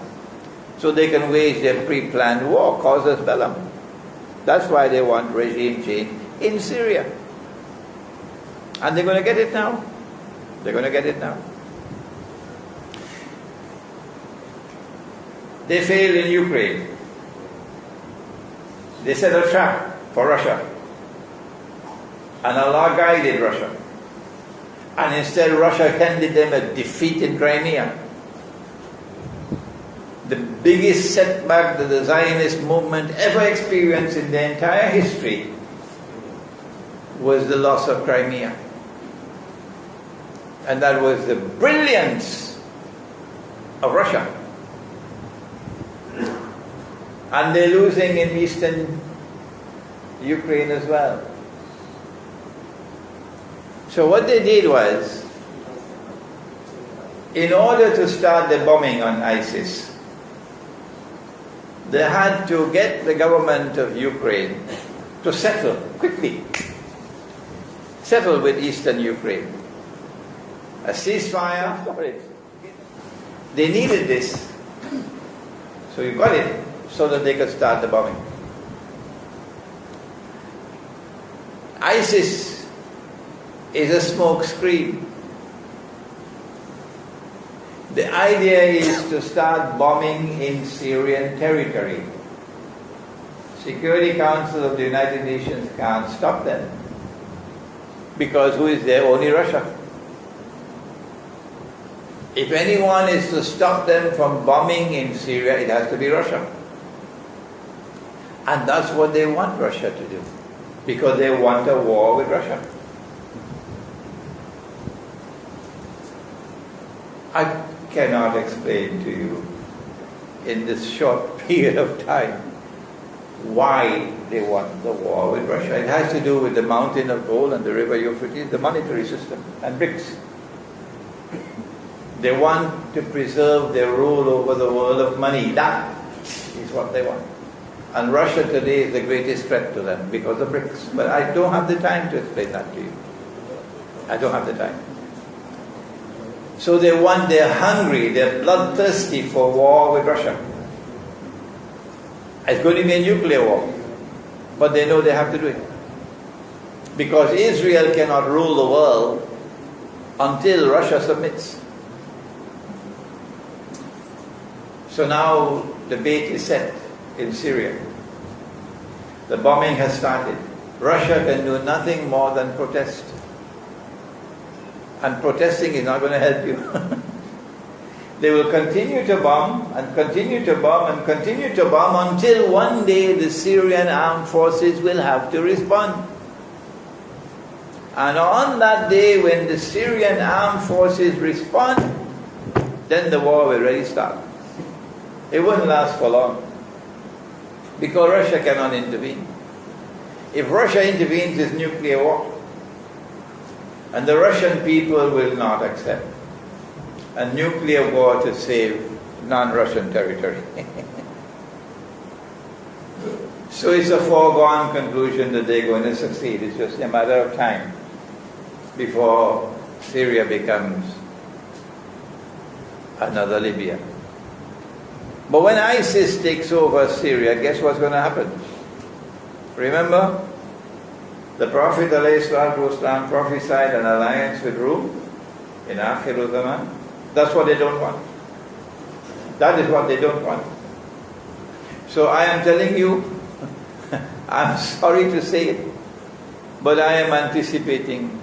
So they can wage their pre-planned war, casus bellum. That's why they want regime change in Syria. And they're going to get it now. They're going to get it now. They failed in Ukraine. They set a trap for Russia. And Allah guided Russia. And instead Russia handed them a defeat in Crimea. The biggest setback that the Zionist movement ever experienced in their entire history was the loss of Crimea. And that was the brilliance of Russia. And they're losing in eastern Ukraine as well. So what they did was, in order to start the bombing on ISIS, they had to get the government of Ukraine to settle quickly. Settle with eastern Ukraine. A ceasefire. They needed this. So you got it so that they could start the bombing. ISIS is a smoke screen. The idea is to start bombing in Syrian territory. Security Council of the United Nations can't stop them. Because who is there? Only Russia. If anyone is to stop them from bombing in Syria, it has to be Russia. And that's what they want Russia to do. Because they want a war with Russia. I cannot explain to you in this short period of time why they want the war with Russia. It has to do with the mountain of gold and the river Euphrates, the monetary system, and BRICS. They want to preserve their rule over the world of money. That is what they want. And Russia today is the greatest threat to them because of BRICS. But I don't have the time to explain that to you. I don't have the time. So they're hungry, they're bloodthirsty for war with Russia. It's going to be a nuclear war. But they know they have to do it. Because Israel cannot rule the world until Russia submits. So now the bait is set in Syria. The bombing has started. Russia can do nothing more than protest. And protesting is not going to help you. They will continue to bomb and continue to bomb and continue to bomb until one day the Syrian armed forces will have to respond. And on that day when the Syrian armed forces respond, then the war will really start. It won't last for long. Because Russia cannot intervene. If Russia intervenes, it's nuclear war. And the Russian people will not accept a nuclear war to save non-Russian territory. So it's a foregone conclusion that they're going to succeed. It's just a matter of time before Syria becomes another Libya. But when ISIS takes over Syria, guess what's going to happen? Remember? The Prophet ﷺ prophesied an alliance with Rome in Akhir Zaman. That's what they don't want. That is what they don't want. So I am telling you, I'm sorry to say it, but I am anticipating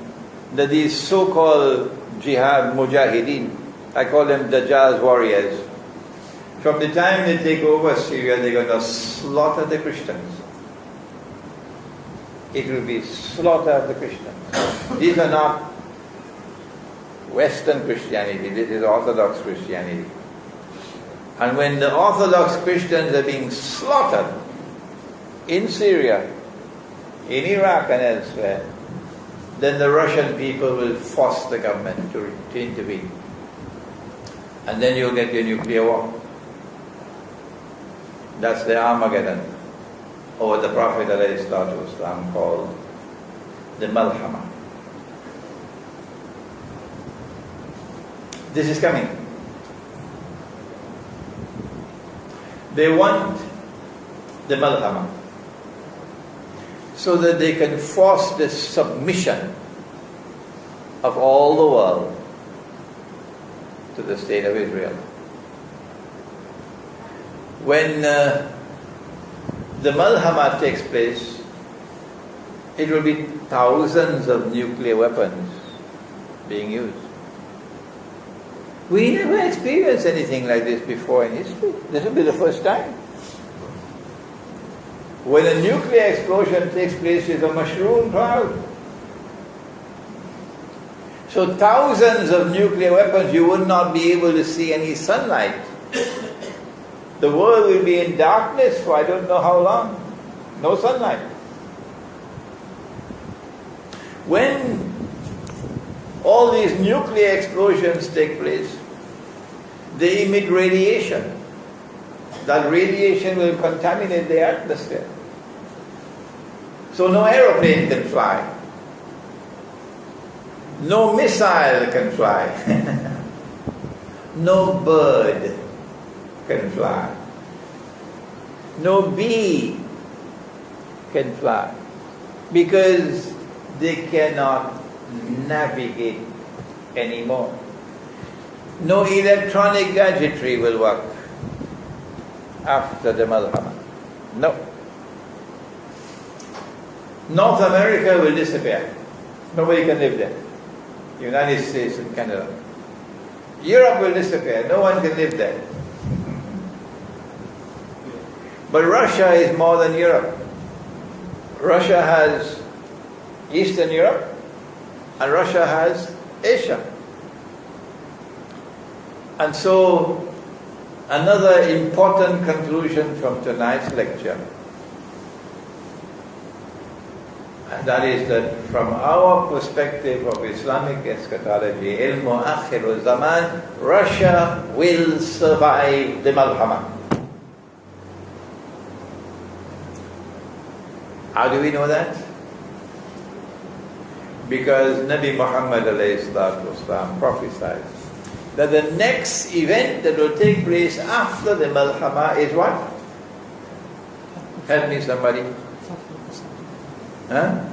that these so-called jihad mujahideen, I call them Dajjal's warriors, from the time they take over Syria, they're going to slaughter the Christians. It will be slaughter of the Christians. These are not Western Christianity, this is Orthodox Christianity. And when the Orthodox Christians are being slaughtered in Syria, in Iraq and elsewhere, then the Russian people will force the government to intervene. And then you'll get your nuclear war. That's the Armageddon, or what the Prophet ﷺ called the Malhama. This is coming. They want the Malhama so that they can force the submission of all the world to the state of Israel. When the Malhama takes place, it will be thousands of nuclear weapons being used. We never experienced anything like this before in history. This will be the first time. When a nuclear explosion takes place, it's a mushroom cloud. So thousands of nuclear weapons, you would not be able to see any sunlight. The world will be in darkness for I don't know how long. No sunlight. When all these nuclear explosions take place, they emit radiation. That radiation will contaminate the atmosphere. So no aeroplane can fly. No missile can fly. No bird can fly. No bee can fly. Because they cannot navigate anymore. No electronic gadgetry will work after the Malhama. No. North America will disappear. Nobody can live there. United States and Canada. Europe will disappear. No one can live there. But Russia is more than Europe. Russia has Eastern Europe and Russia has Asia. And so, another important conclusion from tonight's lecture, and that is that from our perspective of Islamic eschatology, ilmu akhir zaman, Russia will survive the Malhama. How do we know that? Because Nabi Muhammad ﷺ prophesied that the next event that will take place after the Malhama is what? Help me somebody. Huh?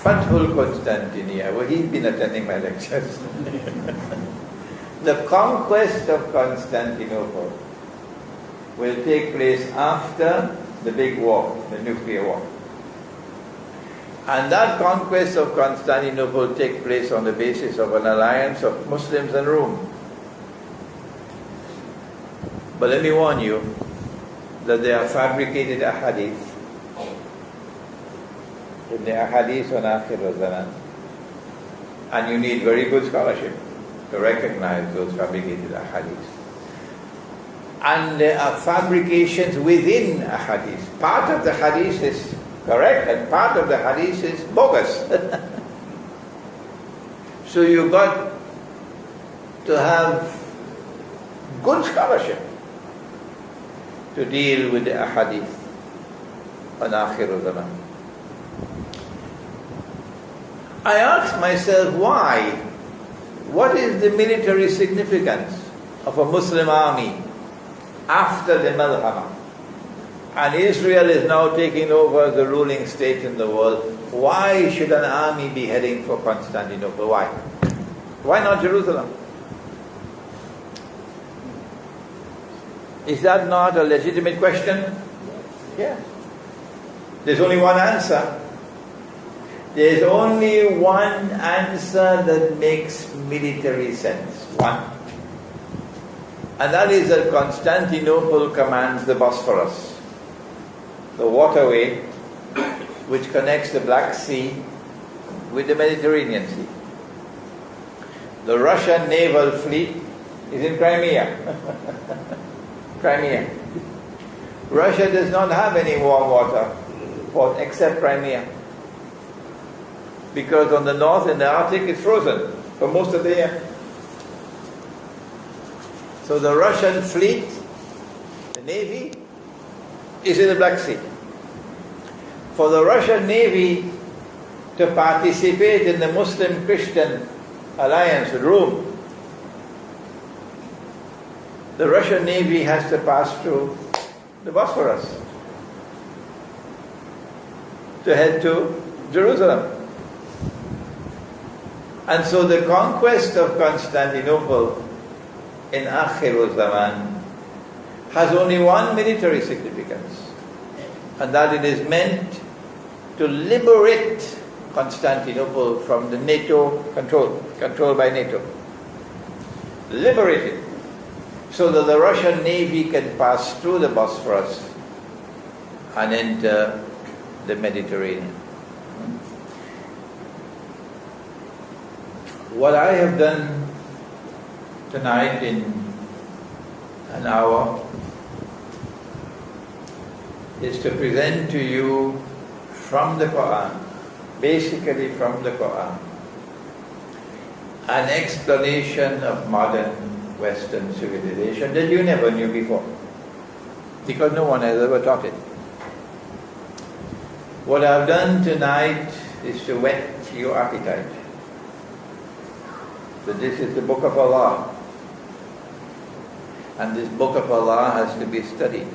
Fathul Constantinia. Well, he's been attending my lectures. The conquest of Constantinople will take place after the big war, the nuclear war. And that conquest of Constantinople will take place on the basis of an alliance of Muslims and Rome. But let me warn you that there are fabricated ahadith in the ahadith on Akhir Zaman. And you need very good scholarship to recognize those fabricated ahadith. And there are fabrications within a hadith. Part of the hadith is correct and part of the hadith is bogus. So you've got to have good scholarship to deal with the ahadith on Akhir Zaman. I asked myself why? What is the military significance of a Muslim army after the Malhama? And Israel is now taking over the ruling state in the world. Why should an army be heading for Constantinople? Why? Why not Jerusalem? Is that not a legitimate question? Yes. There's only one answer. There's only one answer that makes military sense. One. And that is that Constantinople commands the Bosphorus, the waterway which connects the Black Sea with the Mediterranean Sea. The Russian naval fleet is in Crimea. Crimea. Russia does not have any warm water port except Crimea, because on the north in the Arctic it's frozen for most of the year. So the Russian fleet, the navy, is in the Black Sea. For the Russian navy to participate in the Muslim-Christian alliance with Rome, the Russian navy has to pass through the Bosphorus to head to Jerusalem. And so the conquest of Constantinople in Akhir Zaman has only one military significance, and that it is meant to liberate Constantinople from the NATO controlled by NATO. Liberate it, so that the Russian navy can pass through the Bosphorus and enter the Mediterranean. What I have done tonight in an hour is to present to you from the Quran, basically from the Quran, an explanation of modern Western civilization that you never knew before, because no one has ever taught it. What I've done tonight is to whet your appetite. That this is the Book of Allah, and this Book of Allah has to be studied.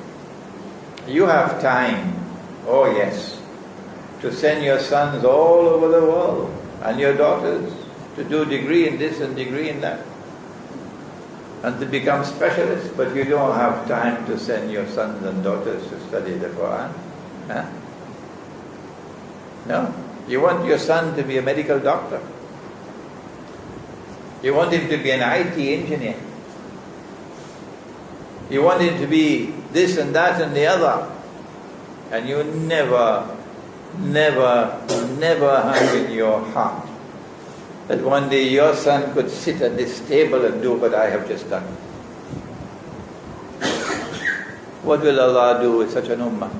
You have time, oh yes, to send your sons all over the world and your daughters to do degree in this and degree in that, and to become specialists, but you don't have time to send your sons and daughters to study the Quran. Huh? No. You want your son to be a medical doctor. You want him to be an IT engineer. You want him to be this and that and the other. And you never have in your heart that one day your son could sit at this table and do what I have just done. What will Allah do with such an ummah?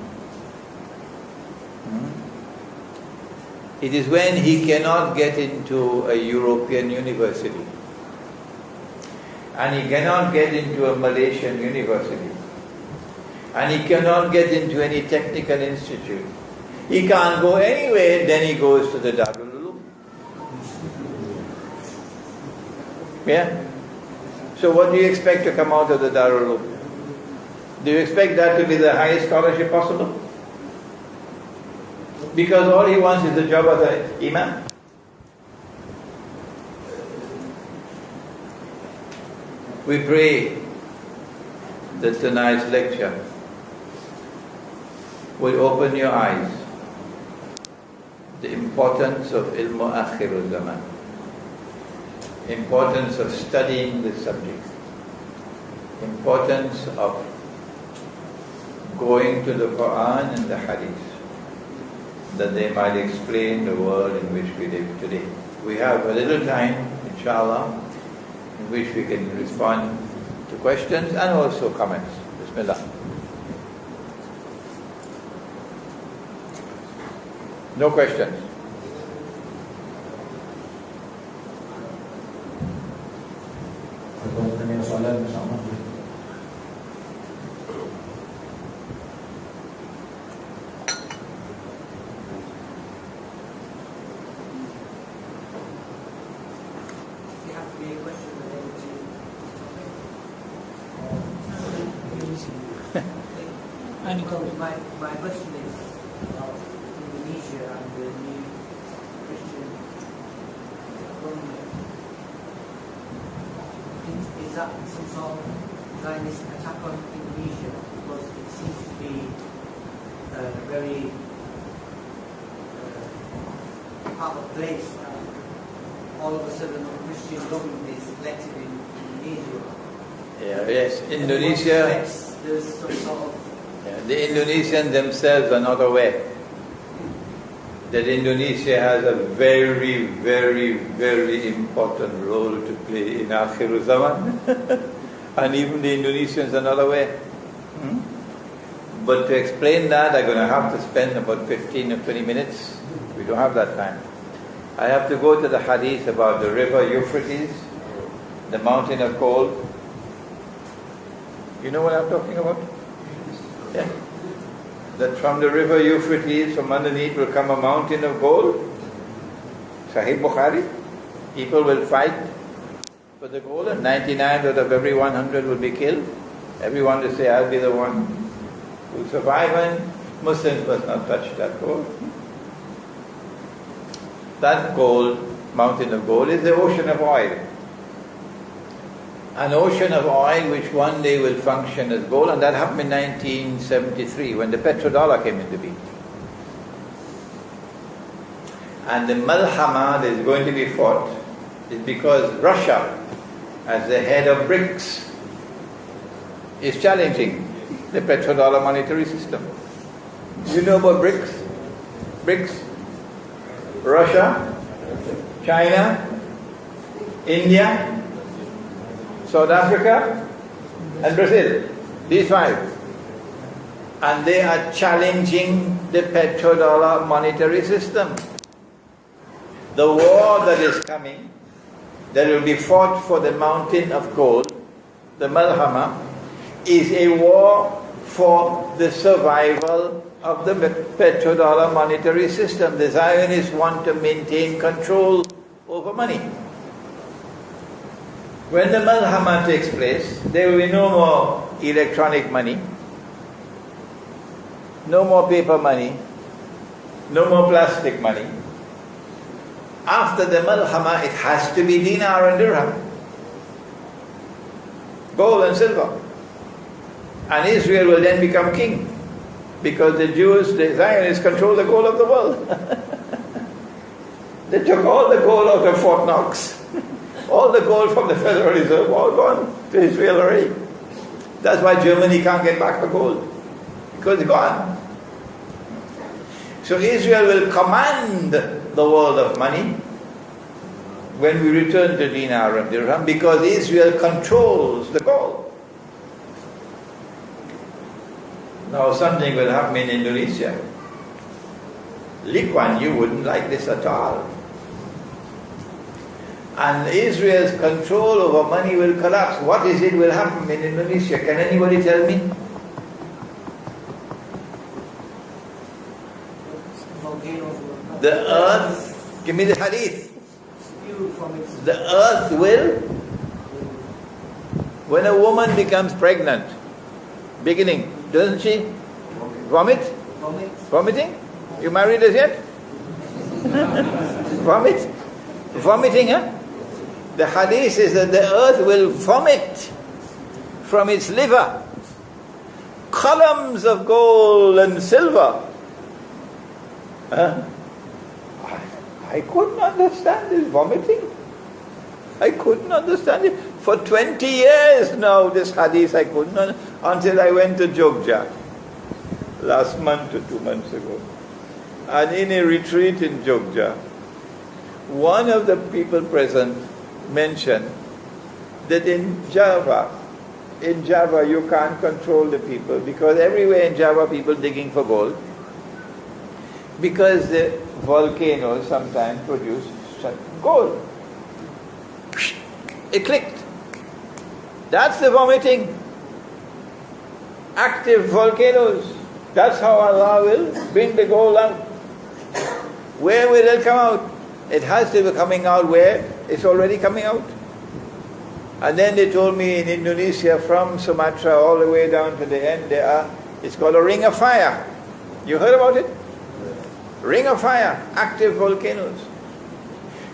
It is when he cannot get into a European university, and he cannot get into a Malaysian university, and he cannot get into any technical institute. He can't go anywhere, then he goes to the Darul Uloom. Yeah? So what do you expect to come out of the Darul Uloom? Do you expect that to be the highest scholarship possible? Because all he wants is the job of the Imam. We pray that tonight's lecture will open your eyes the importance of ilmu akhir zaman, importance of studying this subject, importance of going to the Quran and the Hadith, that they might explain the world in which we live today. We have a little time, inshallah, in which we can respond to questions and also comments. Bismillah. No questions? My question is about Indonesia and the new Christian government. Is that some sort of Zionist attack on Indonesia? Because it seems to be very out of place. All of a sudden, a Christian government is elected in Indonesia. Yeah, yes, Indonesia. There's some sort of. Yeah, the Indonesians themselves are not aware that Indonesia has a very, very, very important role to play in Akhir Zaman. And even the Indonesians are not aware. But to explain that, I'm going to have to spend about 15 or 20 minutes. We don't have that time. I have to go to the hadith about the river Euphrates, the mountain of gold. You know what I'm talking about? Yeah. That from the river Euphrates, from underneath will come a mountain of gold. Sahih Bukhari. People will fight for the gold, and 99 out of every 100 will be killed. Everyone will say, I'll be the one who will survive, and Muslims must not touch that gold. That gold, mountain of gold, is the ocean of oil. An ocean of oil which one day will function as gold, and that happened in 1973 when the petrodollar came into being. And the malhama that is going to be fought is because Russia, as the head of BRICS, is challenging the petrodollar monetary system. You know about BRICS? BRICS? Russia, China, India, South Africa, and Brazil. These five. And they are challenging the petrodollar monetary system. The war that is coming, that will be fought for the mountain of gold, the Malhama, is a war for the survival of the petrodollar monetary system. The Zionists want to maintain control over money. When the Malhama takes place, there will be no more electronic money, no more paper money, no more plastic money. After the Malhama, it has to be dinar and dirham, gold and silver. And Israel will then become king, because the Jews, the Zionists, control the gold of the world. They took all the gold out of Fort Knox. All the gold from the Federal Reserve, all gone to Israel already. That's why Germany can't get back the gold, because it's gone. So Israel will command the world of money when we return to dinar and dirham, because Israel controls the gold. Now something will happen in Indonesia. Lee Kuan Yew wouldn't like this at all. And Israel's control over money will collapse. What is it will happen in Indonesia? Can anybody tell me? The earth, give me the hadith. The earth will, when a woman becomes pregnant, beginning, doesn't she vomit? Vomiting? You married as yet? Vomit? Vomiting, huh? The hadith says that the earth will vomit from its liver columns of gold and silver. I couldn't understand this vomiting. I couldn't understand it. For 20 years now, this hadith I couldn't understand, until I went to Jogja last month or 2 months ago. And in a retreat in Jogja, one of the people present mentioned that in Java you can't control the people, because everywhere in Java people digging for gold, because the volcanoes sometimes produce gold. It clicked. That's the vomiting. Active volcanoes. That's how Allah will bring the gold out. Where will it come out? It has to be coming out where it's already coming out. And then they told me in Indonesia, from Sumatra all the way down to the end, there are It's called a ring of fire. You heard about it? Ring of fire, active volcanoes.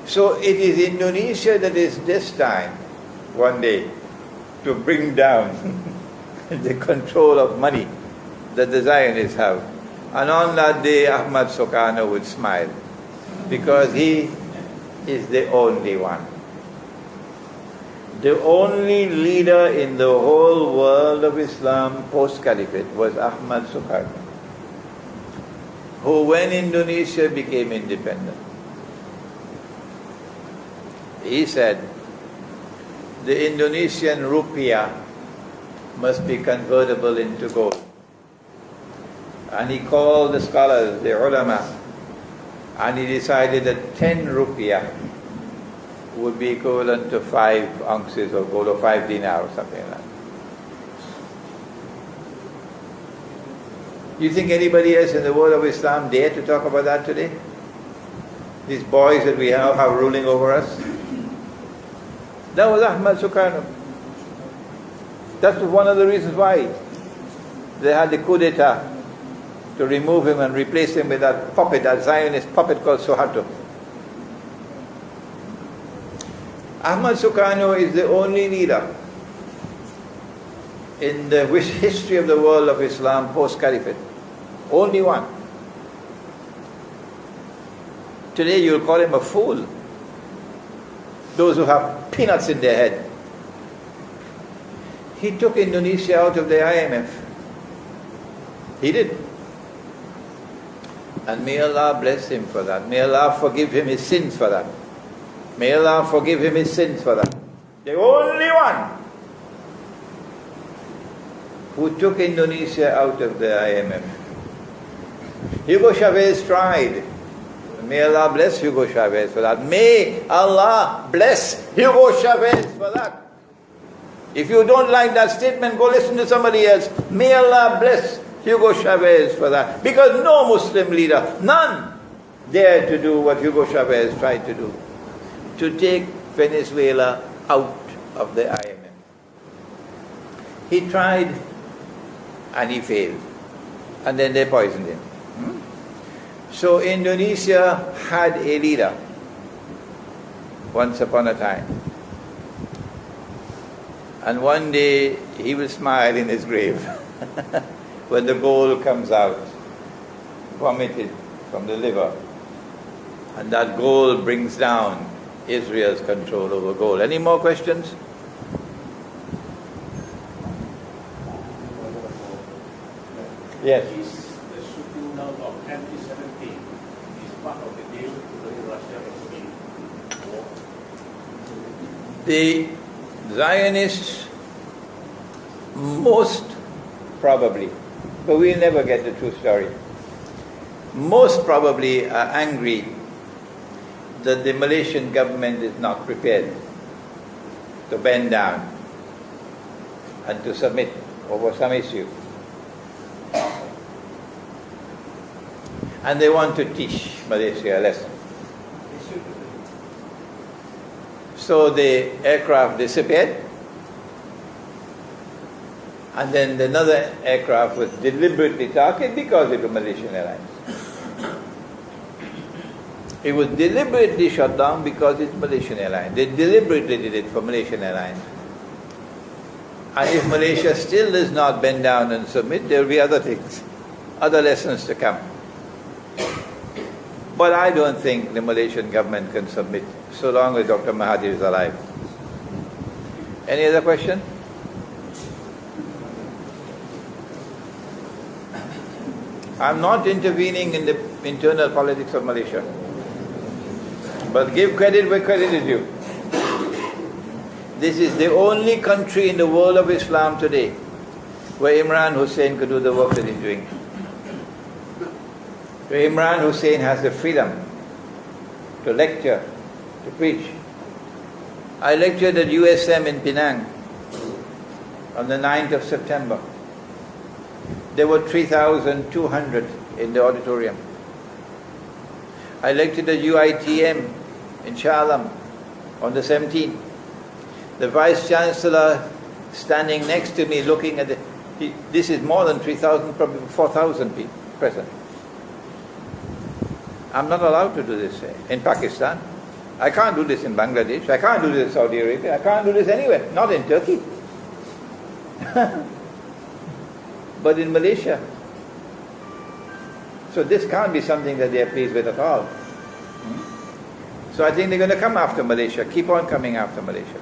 So it is Indonesia that is destined one day to bring down the control of money that the Zionists have. And on that day, Ahmad Sukarno would smile because he is the only one. The only leader in the whole world of Islam post-Caliphate was Ahmad Sukarno, who when Indonesia became independent, he said, the Indonesian rupiah must be convertible into gold. And he called the scholars, the ulama, and he decided that 10 rupiah would be equivalent to 5 ounces of gold, or 5 dinar or something like that. You think anybody else in the world of Islam dare to talk about that today? These boys that we now have ruling over us? That was Ahmad Sukarno. That's one of the reasons why they had the coup d'etat to remove him and replace him with that puppet, that Zionist puppet called Suharto. Ahmad Sukarno is the only leader in the history of the world of Islam post-Caliphate. Only one. Today you'll call him a fool. Those who have peanuts in their head. He took Indonesia out of the IMF. He did. And may Allah bless him for that. May Allah forgive him his sins for that. May Allah forgive him his sins for that. The only one who took Indonesia out of the IMF. Hugo Chavez tried. May Allah bless Hugo Chavez for that. May Allah bless Hugo Chavez for that. If you don't like that statement, go listen to somebody else. May Allah bless Hugo Chavez for that. Because no Muslim leader, none, dared to do what Hugo Chavez tried to do. To take Venezuela out of the IMF. He tried and he failed. And then they poisoned him. So Indonesia had a leader once upon a time. And one day he will smile in his grave when the gold comes out, vomited from the liver. And that gold brings down Israel's control over gold. Any more questions? Yes. Is the shooting down of 2017 is part of the deal between Russia and Spain? The Zionists, most probably, but we'll never get the true story, most probably are angry that the Malaysian government is not prepared to bend down and to submit over some issue. And they want to teach Malaysia a lesson. So the aircraft disappeared, and then another aircraft was deliberately targeted because it was Malaysian Airlines. It was deliberately shut down because it's Malaysian Airlines. They deliberately did it for Malaysian Airlines. And if Malaysia still does not bend down and submit, there will be other things, other lessons to come. But I don't think the Malaysian government can submit so long as Dr. Mahathir is alive. Any other question? I'm not intervening in the internal politics of Malaysia. But give credit where credit is due. This is the only country in the world of Islam today where Imran Hosein could do the work that he's doing. Where Imran Hosein has the freedom to lecture, to preach. I lectured at USM in Penang on the 9th of September. There were 3,200 in the auditorium. I lectured at UITM in Shah Alam on the 17th. The Vice Chancellor standing next to me looking at This is more than 3,000, probably 4,000 people present. I'm not allowed to do this in Pakistan. I can't do this in Bangladesh. I can't do this in Saudi Arabia. I can't do this anywhere. Not in Turkey. But in Malaysia. So this can't be something that they are pleased with at all. So I think they're going to come after Malaysia. Keep on coming after Malaysia.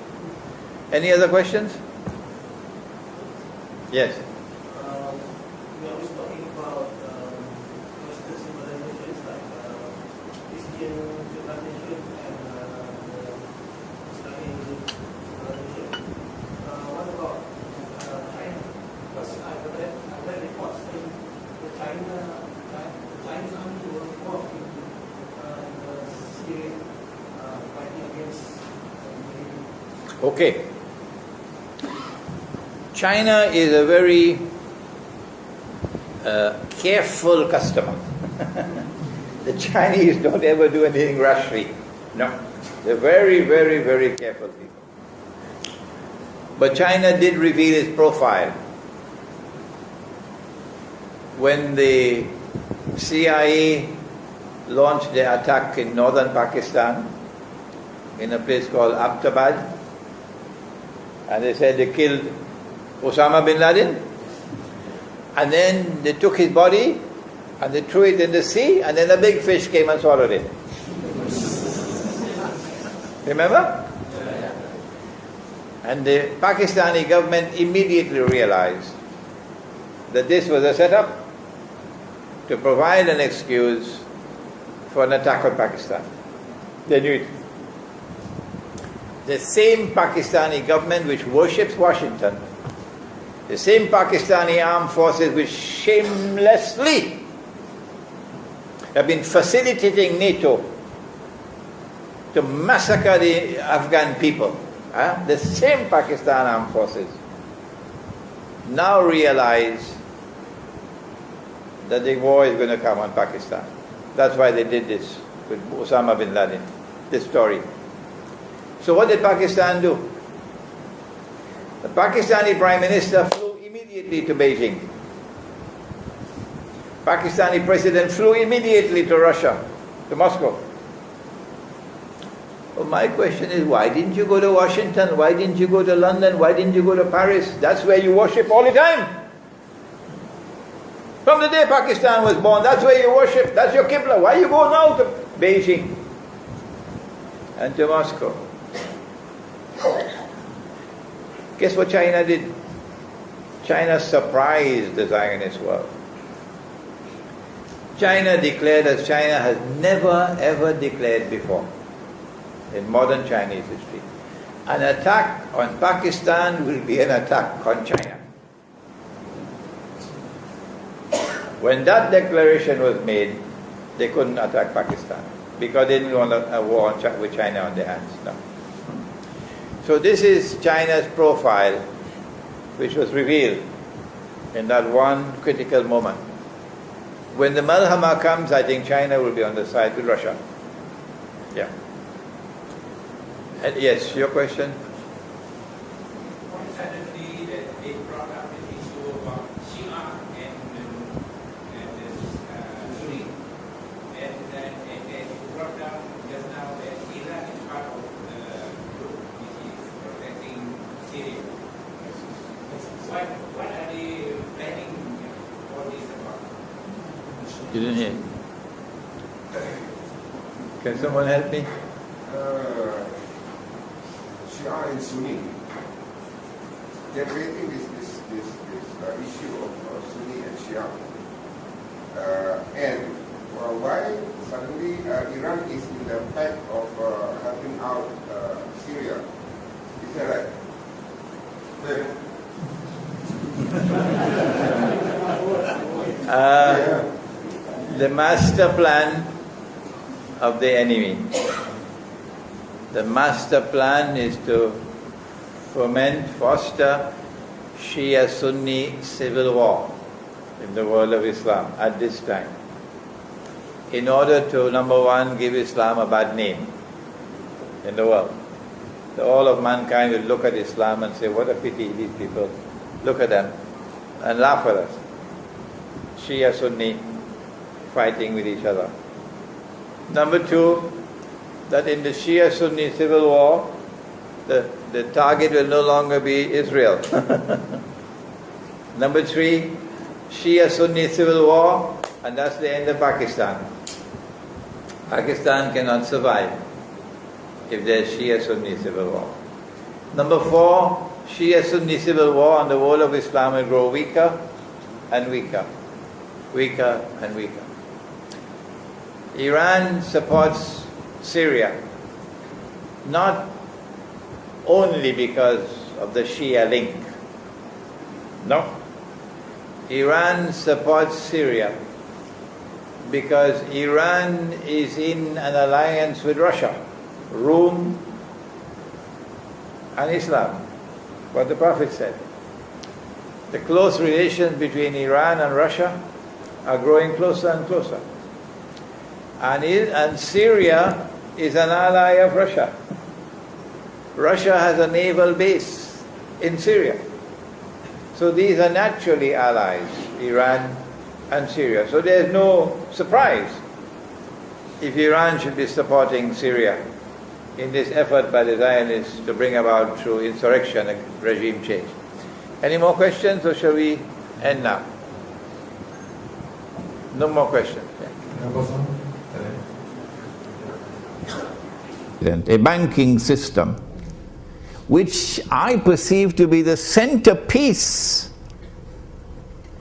Any other questions? Yes. We are always talking about Western civilizations like Christian civilization and Islamic civilization. What about China? Because I've read reports saying the Chinese army were involved in the Syria fighting against Okay. China is a very careful customer. The Chinese don't ever do anything rashly. No. They're very, very, very careful people. But China did reveal its profile when the CIA launched their attack in northern Pakistan in a place called Abbottabad, and they said they killed Osama bin Laden, and then they took his body and they threw it in the sea, and then a big fish came and swallowed it. Remember? And the Pakistani government immediately realized that this was a setup to provide an excuse for an attack on Pakistan. They knew it. The same Pakistani government which worships Washington, the same Pakistani armed forces which shamelessly have been facilitating NATO to massacre the Afghan people, the same Pakistan armed forces now realize that the war is going to come on Pakistan. That's why they did this with Osama bin Laden, this story. So what did Pakistan do? The Pakistani Prime Minister flew immediately to Beijing. Pakistani President flew immediately to Russia, to Moscow. Well, my question is, why didn't you go to Washington? Why didn't you go to London? Why didn't you go to Paris? That's where you worship all the time. From the day Pakistan was born, that's where you worship. That's your Qibla. Why you go now to Beijing and to Moscow? Guess what China did? China surprised the Zionist world. China declared as China has never ever declared before in modern Chinese history. An attack on Pakistan will be an attack on China. When that declaration was made, they couldn't attack Pakistan because they didn't want a war with China on their hands. No. So this is China's profile, which was revealed in that one critical moment. When the Malhama comes, I think China will be on the side with Russia. Yeah. And yes, your question? One suddenly that they brought up the issue about Shia and Sunni. And they brought down just now that Iran is part of the group which is protecting Syria. What are they planning for this about? You didn't hear? Can someone help me? Shia and Sunni. They're creating this issue of Sunni and Shia. And why suddenly Iran is in the pack of helping out Syria? Is that right? The master plan of the enemy. The master plan is to foster Shia-Sunni civil war in the world of Islam at this time, in order to, number one, give Islam a bad name in the world. So all of mankind will look at Islam and say, what a pity these people, look at them. and laugh at us. Shia Sunni fighting with each other. Number two, that in the Shia Sunni civil war, the target will no longer be Israel. Number three, Shia Sunni civil war, and that's the end of Pakistan. Pakistan cannot survive if there's Shia Sunni civil war. Number four, Shia Sunni civil war and the whole of Islam will grow weaker and weaker. Weaker and weaker. Iran supports Syria, not only because of the Shia link. No. Iran supports Syria because Iran is in an alliance with Russia, Rome and Islam, what the Prophet said. The close relations between Iran and Russia are growing closer and closer. And Syria is an ally of Russia. Russia has a naval base in Syria. So these are naturally allies, Iran and Syria. So there's no surprise if Iran should be supporting Syria in this effort by the Zionists to bring about through insurrection a regime change. Any more questions, or shall we end now? No more questions. A banking system which I perceive to be the centerpiece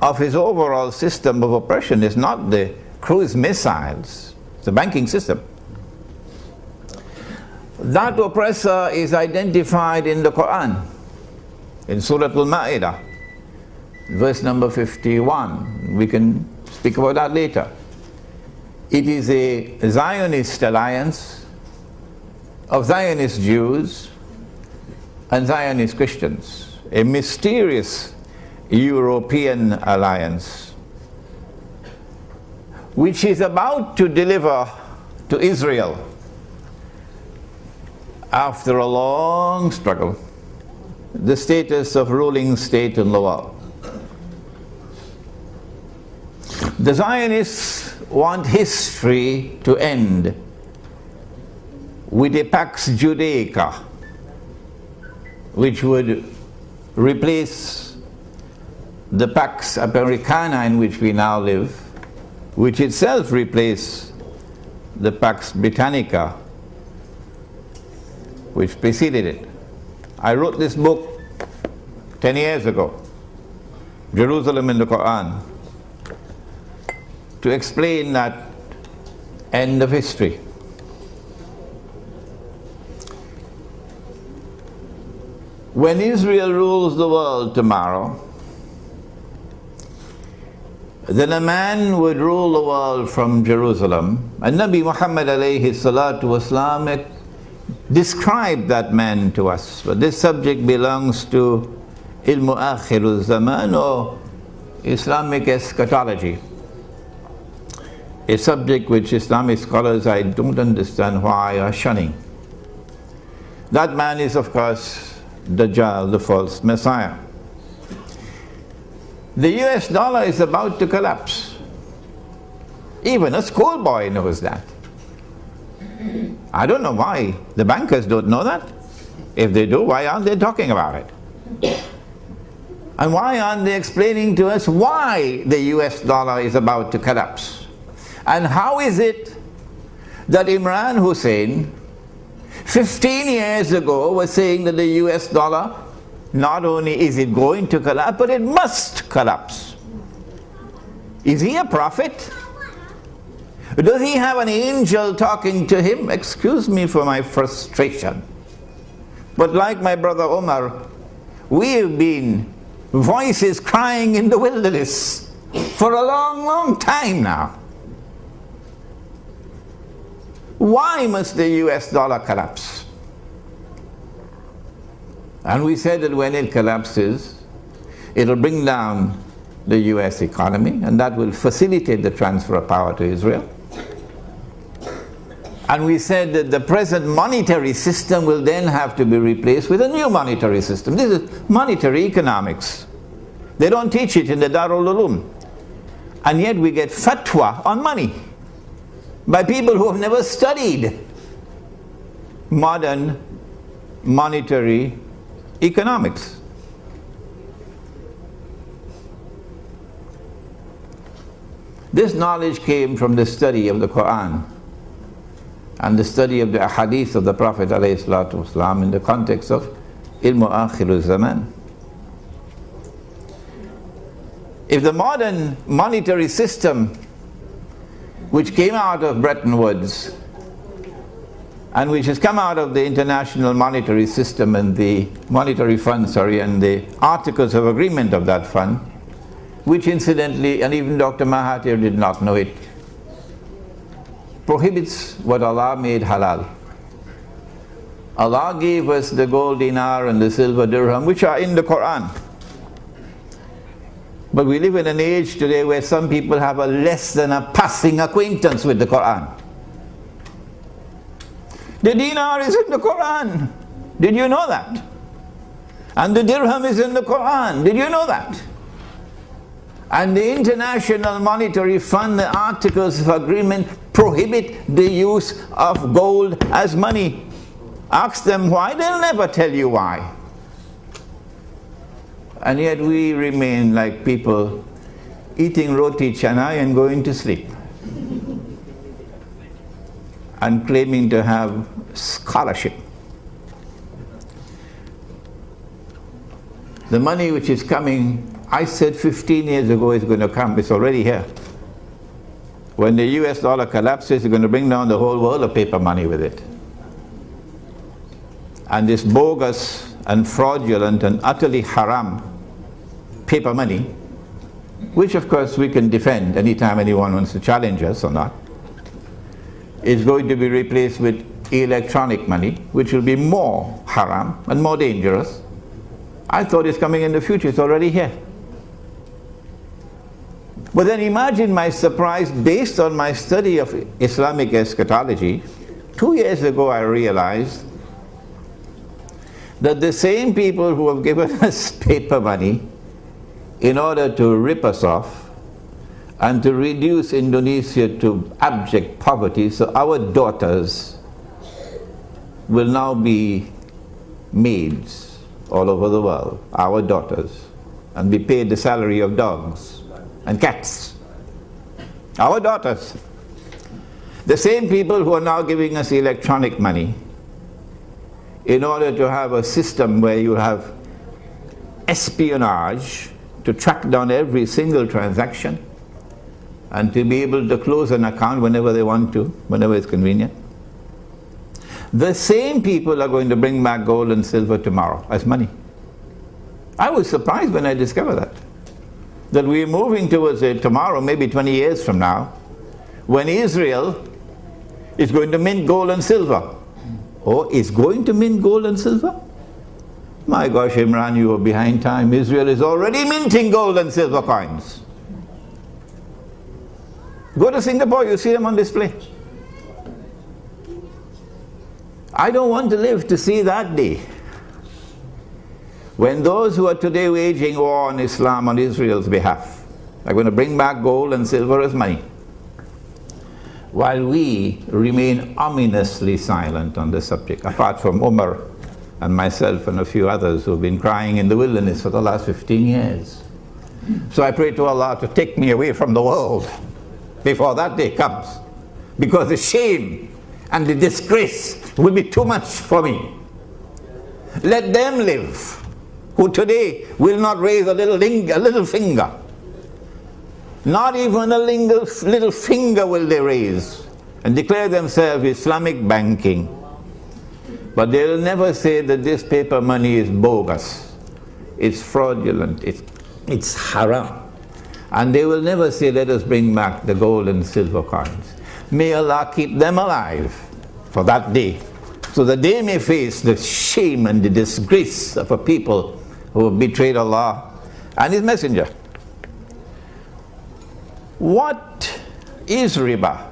of his overall system of oppression is not the cruise missiles, it's the banking system. That oppressor is identified in the Quran, in Surah Al-Ma'idah, verse number 51. We can speak about that later. It is a Zionist alliance of Zionist Jews and Zionist Christians, a mysterious European alliance which is about to deliver to Israel, after a long struggle, the status of ruling state in the world. The Zionists want history to end with a Pax Judaica, which would replace the Pax Americana in which we now live, which itself replaced the Pax Britannica, which preceded it. I wrote this book 10 years ago, Jerusalem in the Quran, to explain that end of history. When Israel rules the world tomorrow, then a man would rule the world from Jerusalem. And Nabi Muhammad alayhi salatu wasalam described that man to us. But this subject belongs to Ilmu Akhirul Zaman, or Islamic eschatology. A subject which Islamic scholars, I don't understand why, are shunning. That man is, of course, Dajjal, the false Messiah. The US dollar is about to collapse. Even a schoolboy knows that. I don't know why the bankers don't know that. If they do, why aren't they talking about it? And why aren't they explaining to us why the US dollar is about to collapse? And how is it that Imran Hosein 15 years ago was saying that the US dollar, not only is it going to collapse, but it must collapse? Is he a prophet? Does he have an angel talking to him? Excuse me for my frustration, but like my brother Omar, we have been voices crying in the wilderness for a long, long time now. Why must the US dollar collapse? And we said that when it collapses, it'll bring down the US economy, and that will facilitate the transfer of power to Israel. And we said that the present monetary system will then have to be replaced with a new monetary system. This is monetary economics. They don't teach it in the Darul Uloom. And yet we get fatwa on money by people who have never studied modern monetary economics. This knowledge came from the study of the Quran and the study of the ahadith of the Prophet ﷺ in the context of ilmu akhirul zaman. If the modern monetary system, which came out of Bretton Woods and which has come out of the International Monetary System and the Monetary Fund, and the Articles of Agreement of that fund, which incidentally, and even Dr. Mahathir did not know it, prohibits what Allah made halal. Allah gave us the gold dinar and the silver dirham, which are in the Quran. But we live in an age today where some people have a less than a passing acquaintance with the Quran. The dinar is in the Quran. Did you know that? And the dirham is in the Quran. Did you know that? And the International Monetary Fund, the Articles of Agreement, prohibit the use of gold as money. Ask them why, they'll never tell you why. And yet we remain like people eating roti canai and going to sleep and claiming to have scholarship. The money which is coming, I said 15 years ago is going to come, it's already here. When the US dollar collapses, it's going to bring down the whole world of paper money with it. And this bogus and fraudulent and utterly haram paper money, which of course we can defend anytime anyone wants to challenge us or not, is going to be replaced with electronic money, which will be more haram and more dangerous. I thought it's coming in the future, it's already here. But then imagine my surprise, based on my study of Islamic eschatology. 2 years ago I realized that the same people who have given us paper money in order to rip us off and to reduce Indonesia to abject poverty, so our daughters will now be maids all over the world, our daughters, and be paid the salary of dogs and cats. Our daughters. The same people who are now giving us electronic money in order to have a system where you have espionage to track down every single transaction and to be able to close an account whenever they want to, whenever it's convenient. The same people are going to bring back gold and silver tomorrow as money. I was surprised when I discovered that we're moving towards a tomorrow, maybe 20 years from now, when Israel is going to mint gold and silver. Oh, is going to mint gold and silver? My gosh, Imran, you are behind time. Israel is already minting gold and silver coins. Go to Singapore, you see them on display. I don't want to live to see that day when those who are today waging war on Islam on Israel's behalf are going to bring back gold and silver as money, while we remain ominously silent on the subject, apart from Umar and myself and a few others who have been crying in the wilderness for the last 15 years. So I pray to Allah to take me away from the world before that day comes, because the shame and the disgrace will be too much for me. Let them live, who today will not raise a little finger. Not even a little finger will they raise and declare themselves Islamic banking. But they'll never say that this paper money is bogus, it's fraudulent, it's haram. And they will never say, let us bring back the gold and silver coins. May Allah keep them alive for that day, so that they may face the shame and the disgrace of a people who have betrayed Allah and His Messenger. What is riba?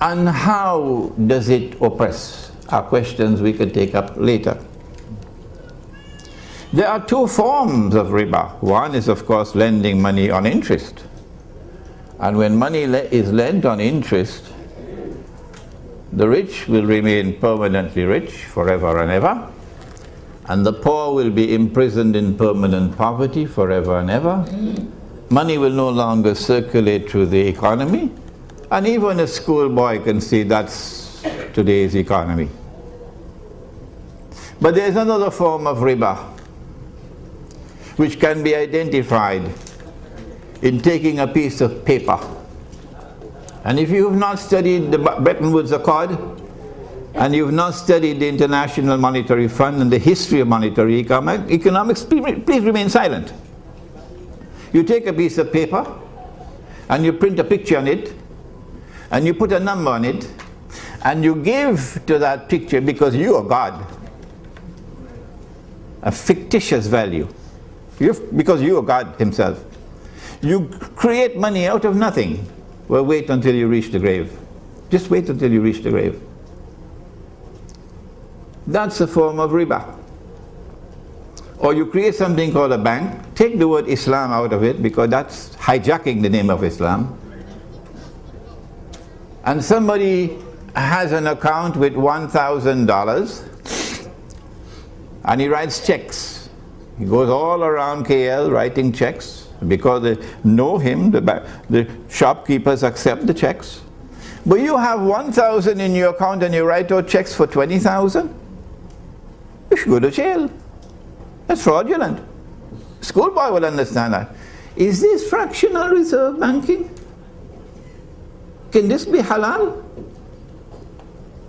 And how does it oppress? Are questions we can take up later. There are two forms of riba. One is, of course, lending money on interest. And when money is lent on interest, the rich will remain permanently rich forever and ever, and the poor will be imprisoned in permanent poverty forever and ever. Money will no longer circulate through the economy, and even a schoolboy can see that's today's economy. But there is another form of riba which can be identified in taking a piece of paper. And if you have not studied the Bretton Woods Accord, and you have not studied the International Monetary Fund and the history of monetary economics, please remain silent. You take a piece of paper, and you print a picture on it, and you put a number on it, and you give to that picture, because you are God, a fictitious value. Because you are God himself. You create money out of nothing. Well, wait until you reach the grave. Just wait until you reach the grave. That's a form of riba. Or you create something called a bank. Take the word Islam out of it, because that's hijacking the name of Islam. And somebody has an account with $1,000, and he writes checks. He goes all around KL writing checks, because they know him, the shopkeepers accept the checks. But you have 1,000 in your account and you write out checks for 20,000? You should go to jail. That's fraudulent. Schoolboy will understand that. Is this fractional reserve banking? Can this be halal?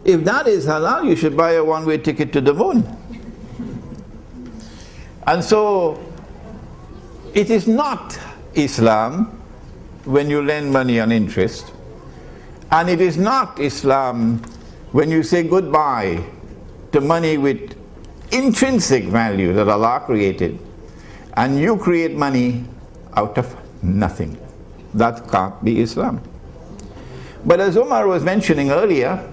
If that is halal, you should buy a one-way ticket to the moon. And so, it is not Islam when you lend money on interest, and it is not Islam when you say goodbye to money with intrinsic value that Allah created, and you create money out of nothing. That can't be Islam. But as Umar was mentioning earlier,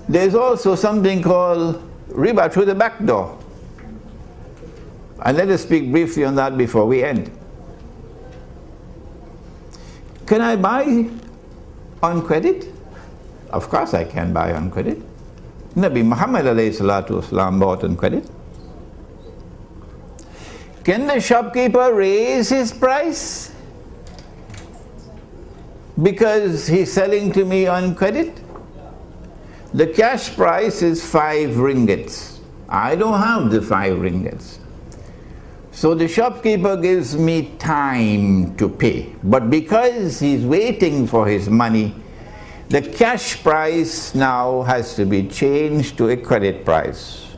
there's also something called riba through the back door. And let us speak briefly on that before we end. Can I buy on credit? Of course I can buy on credit. Nabi Muhammad alayhi salatu wasalam bought on credit. Can the shopkeeper raise his price because he's selling to me on credit? The cash price is 5 ringgits. I don't have the 5 ringgits. So the shopkeeper gives me time to pay. But because he's waiting for his money, the cash price now has to be changed to a credit price.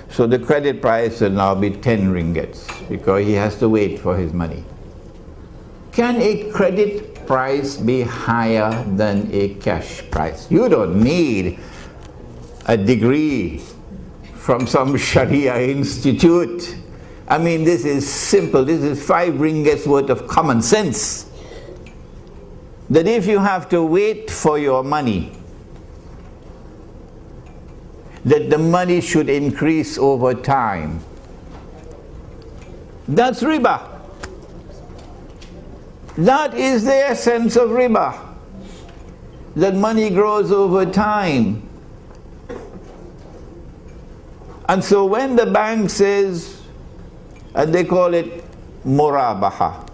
So the credit price will now be 10 ringgits because he has to wait for his money. Can a credit price be higher than a cash price? You don't need a degree from some Sharia institute. I mean, this is simple. This is 5 ringgits worth of common sense. That if you have to wait for your money, that the money should increase over time. That's riba. That is the essence of riba. That money grows over time. And so when the bank says, and they call it murabaha,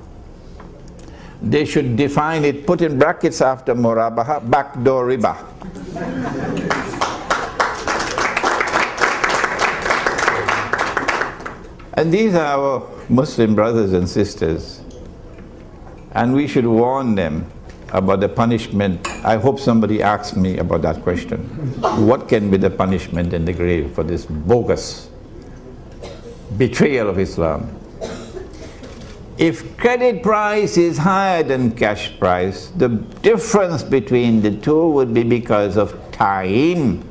they should define it, put in brackets after murabaha, backdoor riba. And these are our Muslim brothers and sisters, and we should warn them about the punishment. I hope somebody asks me about that question. What can be the punishment in the grave for this bogus betrayal of Islam? If credit price is higher than cash price, the difference between the two would be because of time.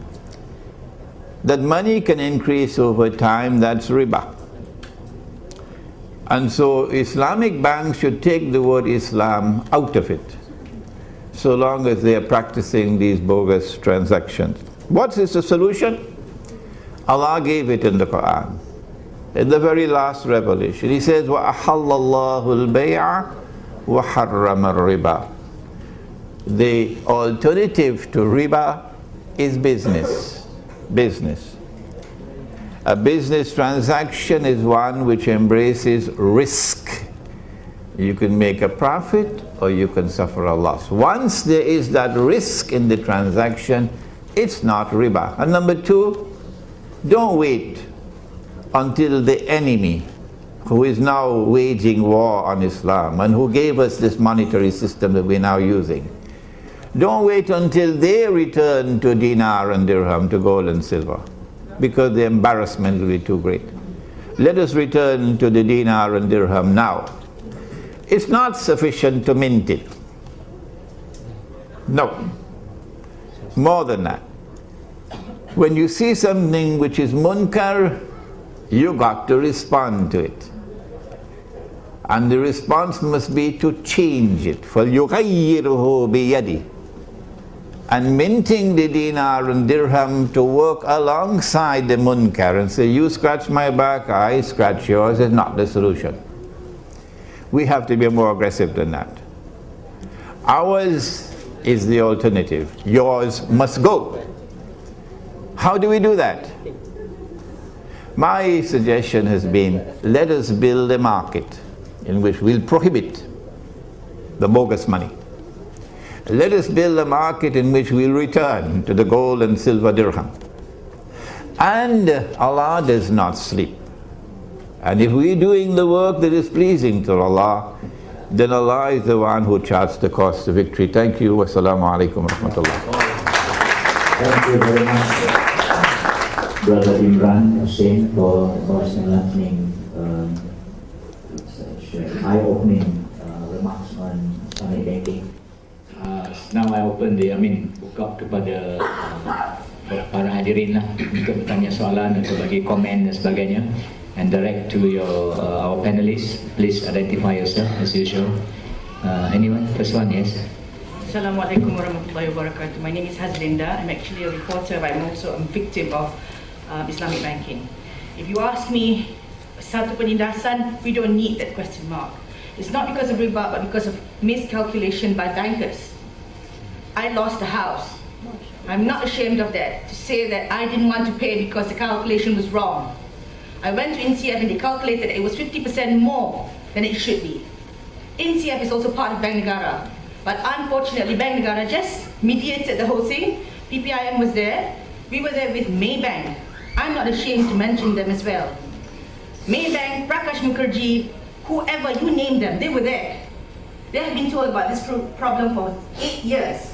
That money can increase over time, that's riba. And so Islamic banks should take the word Islam out of it, so long as they are practicing these bogus transactions. What is the solution? Allah gave it in the Quran. in the very last revelation. He says, وَأَحَلَّ اللَّهُ الْبَيْعَ وَحَرَّمَ الرِّبَى. The alternative to riba is business. Business. A business transaction is one which embraces risk. You can make a profit or you can suffer a loss. Once there is that risk in the transaction, it's not riba. And number two, don't wait until the enemy, who is now waging war on Islam and who gave us this monetary system that we're now using, don't wait until they return to dinar and dirham, to gold and silver, because the embarrassment will be too great. Let us return to the dinar and dirham now. It's not sufficient to mint it. No. More than that. When you see something which is munkar, you got to respond to it. And the response must be to change it. فَلْيُغَيِّرُهُ بِيَدِهِ. And minting the dinar and dirham to work alongside the munkar and say, you scratch my back, I scratch yours, is not the solution. We have to be more aggressive than that. Ours is the alternative. Yours must go. How do we do that? My suggestion has been, let us build a market in which we'll prohibit the bogus money. Let us build a market in which we'll return to the gold and silver dirham. And Allah does not sleep. And if we're doing the work that is pleasing to Allah, then Allah is the one who charts the course to victory. Thank you. Wassalamu alaikum wa rahmatullah. Thank you very much, Brother Imran Hosein, for most enlightening, eye-opening remarks on Islamic banking. Now I open buka kepada para hadirin lah untuk bertanya soalan, untuk bagi komen dan sebagainya, and direct to our panelists. Please identify yourself as usual. Anyone? First one, yes. Assalamualaikum warahmatullahi wabarakatuh. My name is Hazlinda. I'm actually a reporter, but I'm also a victim of Islamic banking. If you ask me, satu penindasan, we don't need that question mark. It's not because of riba, but because of miscalculation by bankers. I lost the house. I'm not ashamed of that, to say that I didn't want to pay because the calculation was wrong. I went to NCF and they calculated it was 50% more than it should be. NCF is also part of Bank Negara, but unfortunately Bank Negara just mediated the whole thing. PPIM was there. We were there with Maybank. I'm not ashamed to mention them as well. Maybank, Prakash Mukherjee, whoever you name them, they were there. They have been told about this problem for 8 years.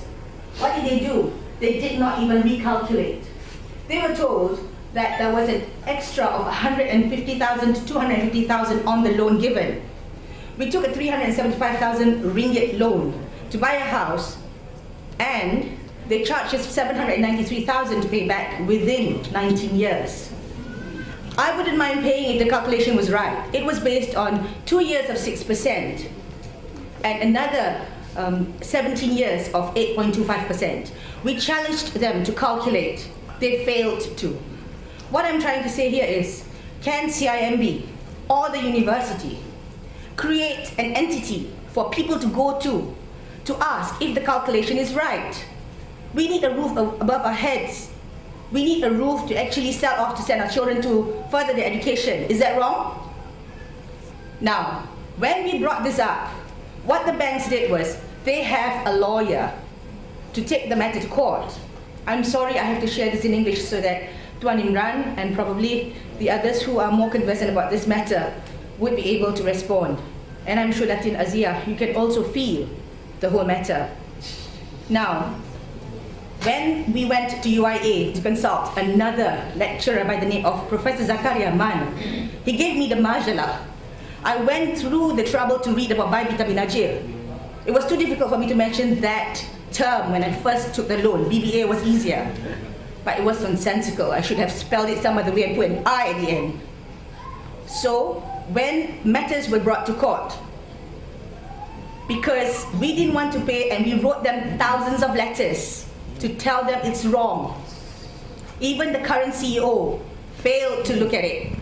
What did they do? They did not even recalculate. They were told that there was an extra of 150,000 to 250,000 on the loan given. We took a 375,000 ringgit loan to buy a house, and they charged us 793,000 to pay back within 19 years. I wouldn't mind paying if the calculation was right. It was based on 2 years of 6% and another 17 years of 8.25%. We challenged them to calculate. They failed to. What I'm trying to say here is, can CIMB or the university create an entity for people to go to ask if the calculation is right? We need a roof above our heads. We need a roof to actually sell off to send our children to further their education. Is that wrong? Now, when we brought this up, what the banks did was, they have a lawyer to take the matter to court. I'm sorry I have to share this in English so that Tuan Imran and probably the others who are more conversant about this matter would be able to respond. And I'm sure that in Azia, you can also feel the whole matter. Now, when we went to UIA to consult another lecturer by the name of Professor Zakaria Man, he gave me the majalah. I went through the trouble to read about Bibita bin Najir. It was too difficult for me to mention that term when I first took the loan. BBA was easier, but it was nonsensical. I should have spelled it some other way and put an I at the end. So when matters were brought to court, because we didn't want to pay and we wrote them thousands of letters to tell them it's wrong. Even the current CEO failed to look at it.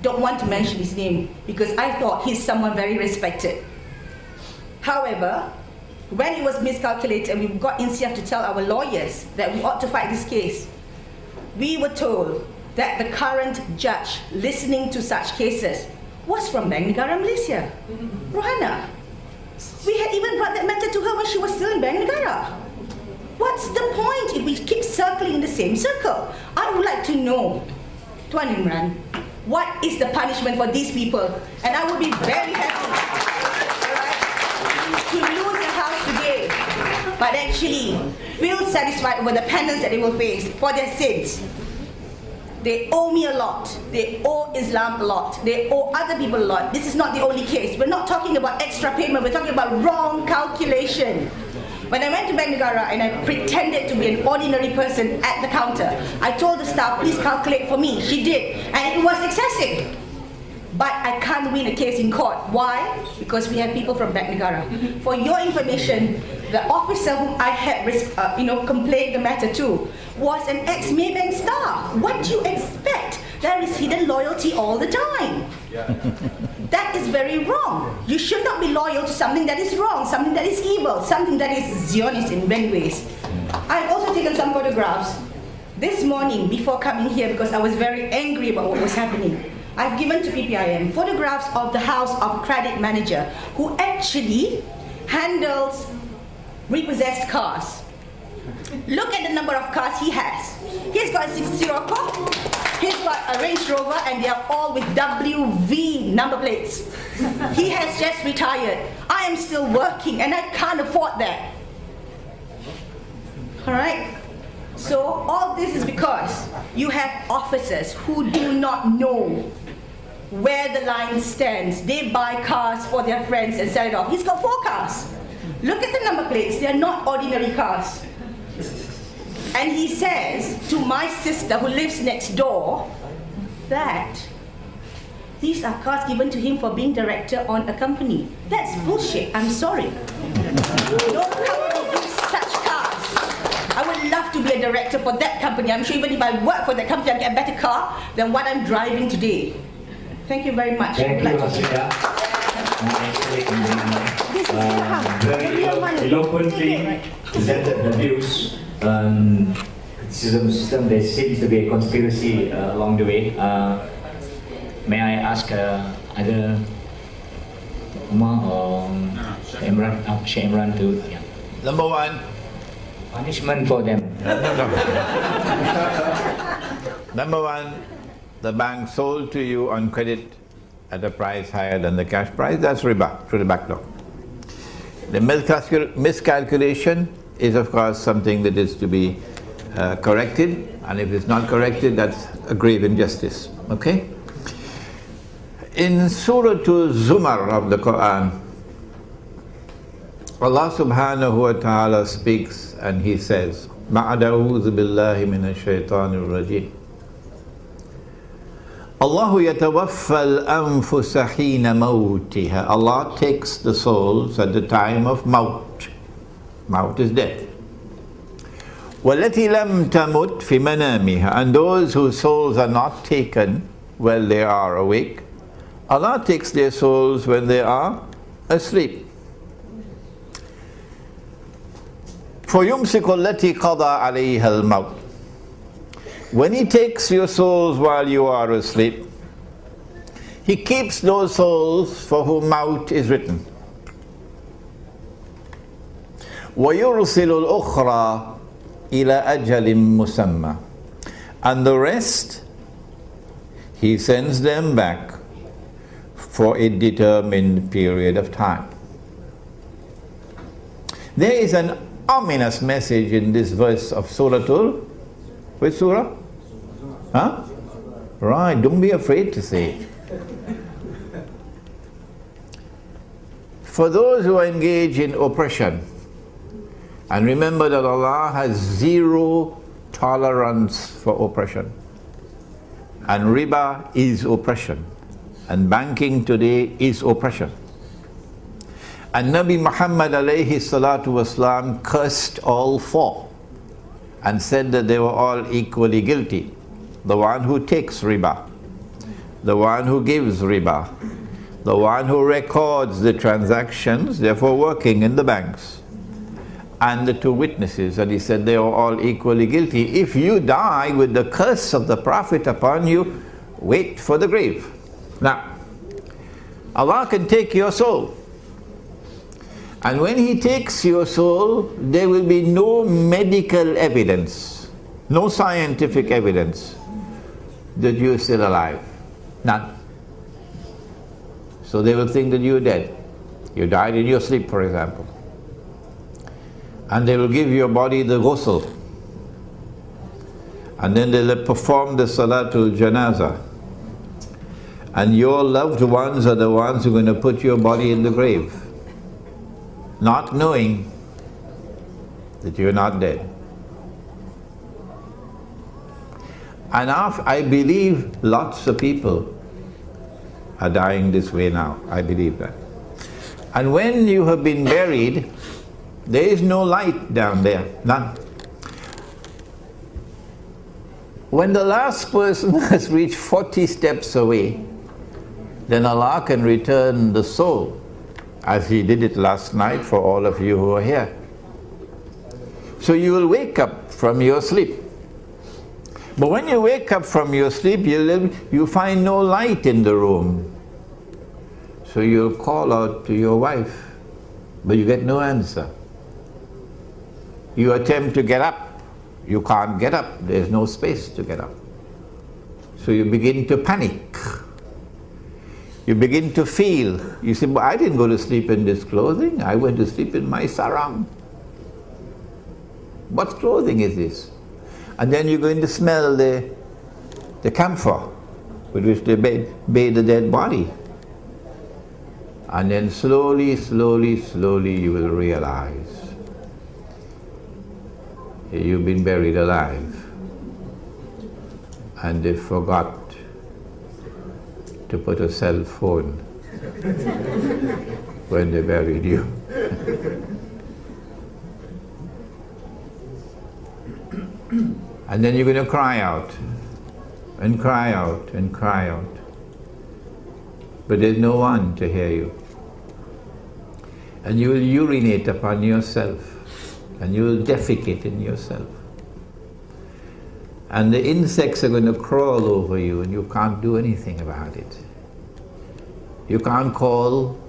don't want to mention his name because I thought he's someone very respected. However, when it was miscalculated and we got INSIAF to tell our lawyers that we ought to fight this case, we were told that the current judge listening to such cases was from Bank Negara Malaysia, Rohana. We had even brought that matter to her when she was still in Bank Negara. What's the point if we keep circling in the same circle? I would like to know, Tuan Imran, what is the punishment for these people? And I would be very happy, to lose the house today, but actually feel satisfied over the penance that they will face for their sins. They owe me a lot. They owe Islam a lot. They owe other people a lot. This is not the only case. We're not talking about extra payment. We're talking about wrong calculation. When I went to Bank Negara and I pretended to be an ordinary person at the counter, I told the staff, please calculate for me. She did. And it was excessive. But I can't win a case in court. Why? Because we have people from Bank Negara. For your information, the officer whom I had complained the matter to was an ex-Maybank staff. What do you expect? There is hidden loyalty all the time. That is very wrong. You should not be loyal to something that is wrong, something that is evil, something that is Zionist in many ways. I've also taken some photographs this morning before coming here because I was very angry about what was happening. I've given to PPIM photographs of the House of Credit Manager who actually handles repossessed cars. Look at the number of cars he has. He's got a 60 Sirocco, he's got a Range Rover, and they are all with WV number plates. He has just retired. I am still working and I can't afford that. Alright? So all this is because you have officers who do not know where the line stands. They buy cars for their friends and sell it off. He's got 4 cars. Look at the number plates. They are not ordinary cars. And he says to my sister who lives next door that these are cars given to him for being director on a company. That's bullshit. I'm sorry. No company gives such cars. I would love to be a director for that company. I'm sure even if I work for that company, I'll get a better car than what I'm driving today. Thank you very much. Thank you, Hasida. Very eloquently presented the views. Criticism system, there seems to be a conspiracy along the way. May I ask either Umar or Sheikh Imran to... Yeah. Number one. Punishment for them. Number one, the bank sold to you on credit at a price higher than the cash price. That's riba, through the back door. The miscalculation is of course something that is to be corrected, and if it's not corrected, that's a grave injustice. Okay? In Surah Zumar of the Quran, Allah subhanahu wa ta'ala speaks and He says, Ba'da a'udhu billahi minash shaitanir rajim. Allahu yatawaffa al-anfusa hina mawtiha. Allah takes the souls at the time of maut. Maut is death. وَالَّتِي لَمْ تَمُتْ فِي مَنَامِهَا. And those whose souls are not taken while they are awake, Allah takes their souls when they are asleep. فَيُمْسِكُ الَّتِي قَضَى عَلَيْهَا الْمَوْتِ. When He takes your souls while you are asleep, He keeps those souls for whom maut is written. وَيُرْسِلُ الْأُخْرَى إِلَى أَجَلٍ مُسَمَّى. And the rest, He sends them back for a determined period of time. There is an ominous message in this verse of Surah which surah? Huh? Right, don't be afraid to say it. For those who engage in oppression, and remember that Allah has zero tolerance for oppression, and riba is oppression, and banking today is oppression. And Nabi Muhammad alayhi salatu wasalam cursed all 4 and said that they were all equally guilty. The one who takes riba, the one who gives riba, the one who records the transactions, therefore working in the banks, and the two witnesses. And he said they are all equally guilty. If you die with the curse of the Prophet upon you, wait for the grave. Now, Allah can take your soul. And when He takes your soul, there will be no medical evidence, no scientific evidence that you are still alive. None. So they will think that you are dead. You died in your sleep, for example. And they will give your body the ghusl. And then they will perform the salatul janazah. And your loved ones are the ones who are going to put your body in the grave, not knowing that you're not dead. And I believe lots of people are dying this way now. I believe that. And when you have been buried, there is no light down there, none. When the last person has reached 40 steps away, then Allah can return the soul, as He did it last night for all of you who are here. So you will wake up from your sleep. But when you wake up from your sleep, you find no light in the room. So you'll call out to your wife, but you get no answer. You attempt to get up. You can't get up. There's no space to get up. So you begin to panic. You begin to feel. You say, but I didn't go to sleep in this clothing. I went to sleep in my sarong. What clothing is this? And then you're going to smell the camphor with which they bathe the dead body. And then slowly, slowly, slowly you will realize you've been buried alive. And they forgot to put a cell phone when they buried you. And then you're going to cry out, and cry out, and cry out. But there's no one to hear you. And you will urinate upon yourself, and you will defecate in yourself. And the insects are going to crawl over you, and you can't do anything about it. You can't call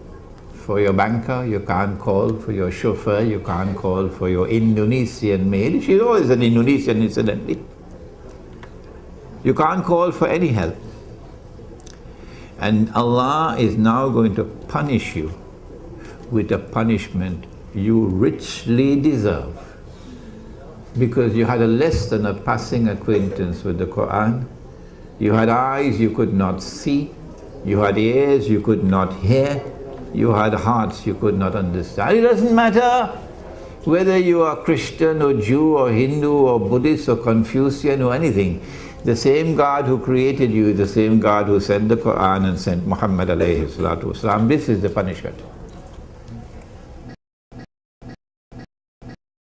for your banker, you can't call for your chauffeur, you can't call for your Indonesian maid. She's always an Indonesian, incidentally. You can't call for any help. And Allah is now going to punish you with a punishment you richly deserve. Because you had a less than a passing acquaintance with the Quran. You had eyes you could not see. You had ears you could not hear. You had hearts you could not understand. It doesn't matter whether you are Christian or Jew or Hindu or Buddhist or Confucian or anything. The same God who created you is the same God who sent the Quran and sent Muhammad alayhi salatu wasalam. This is the punishment.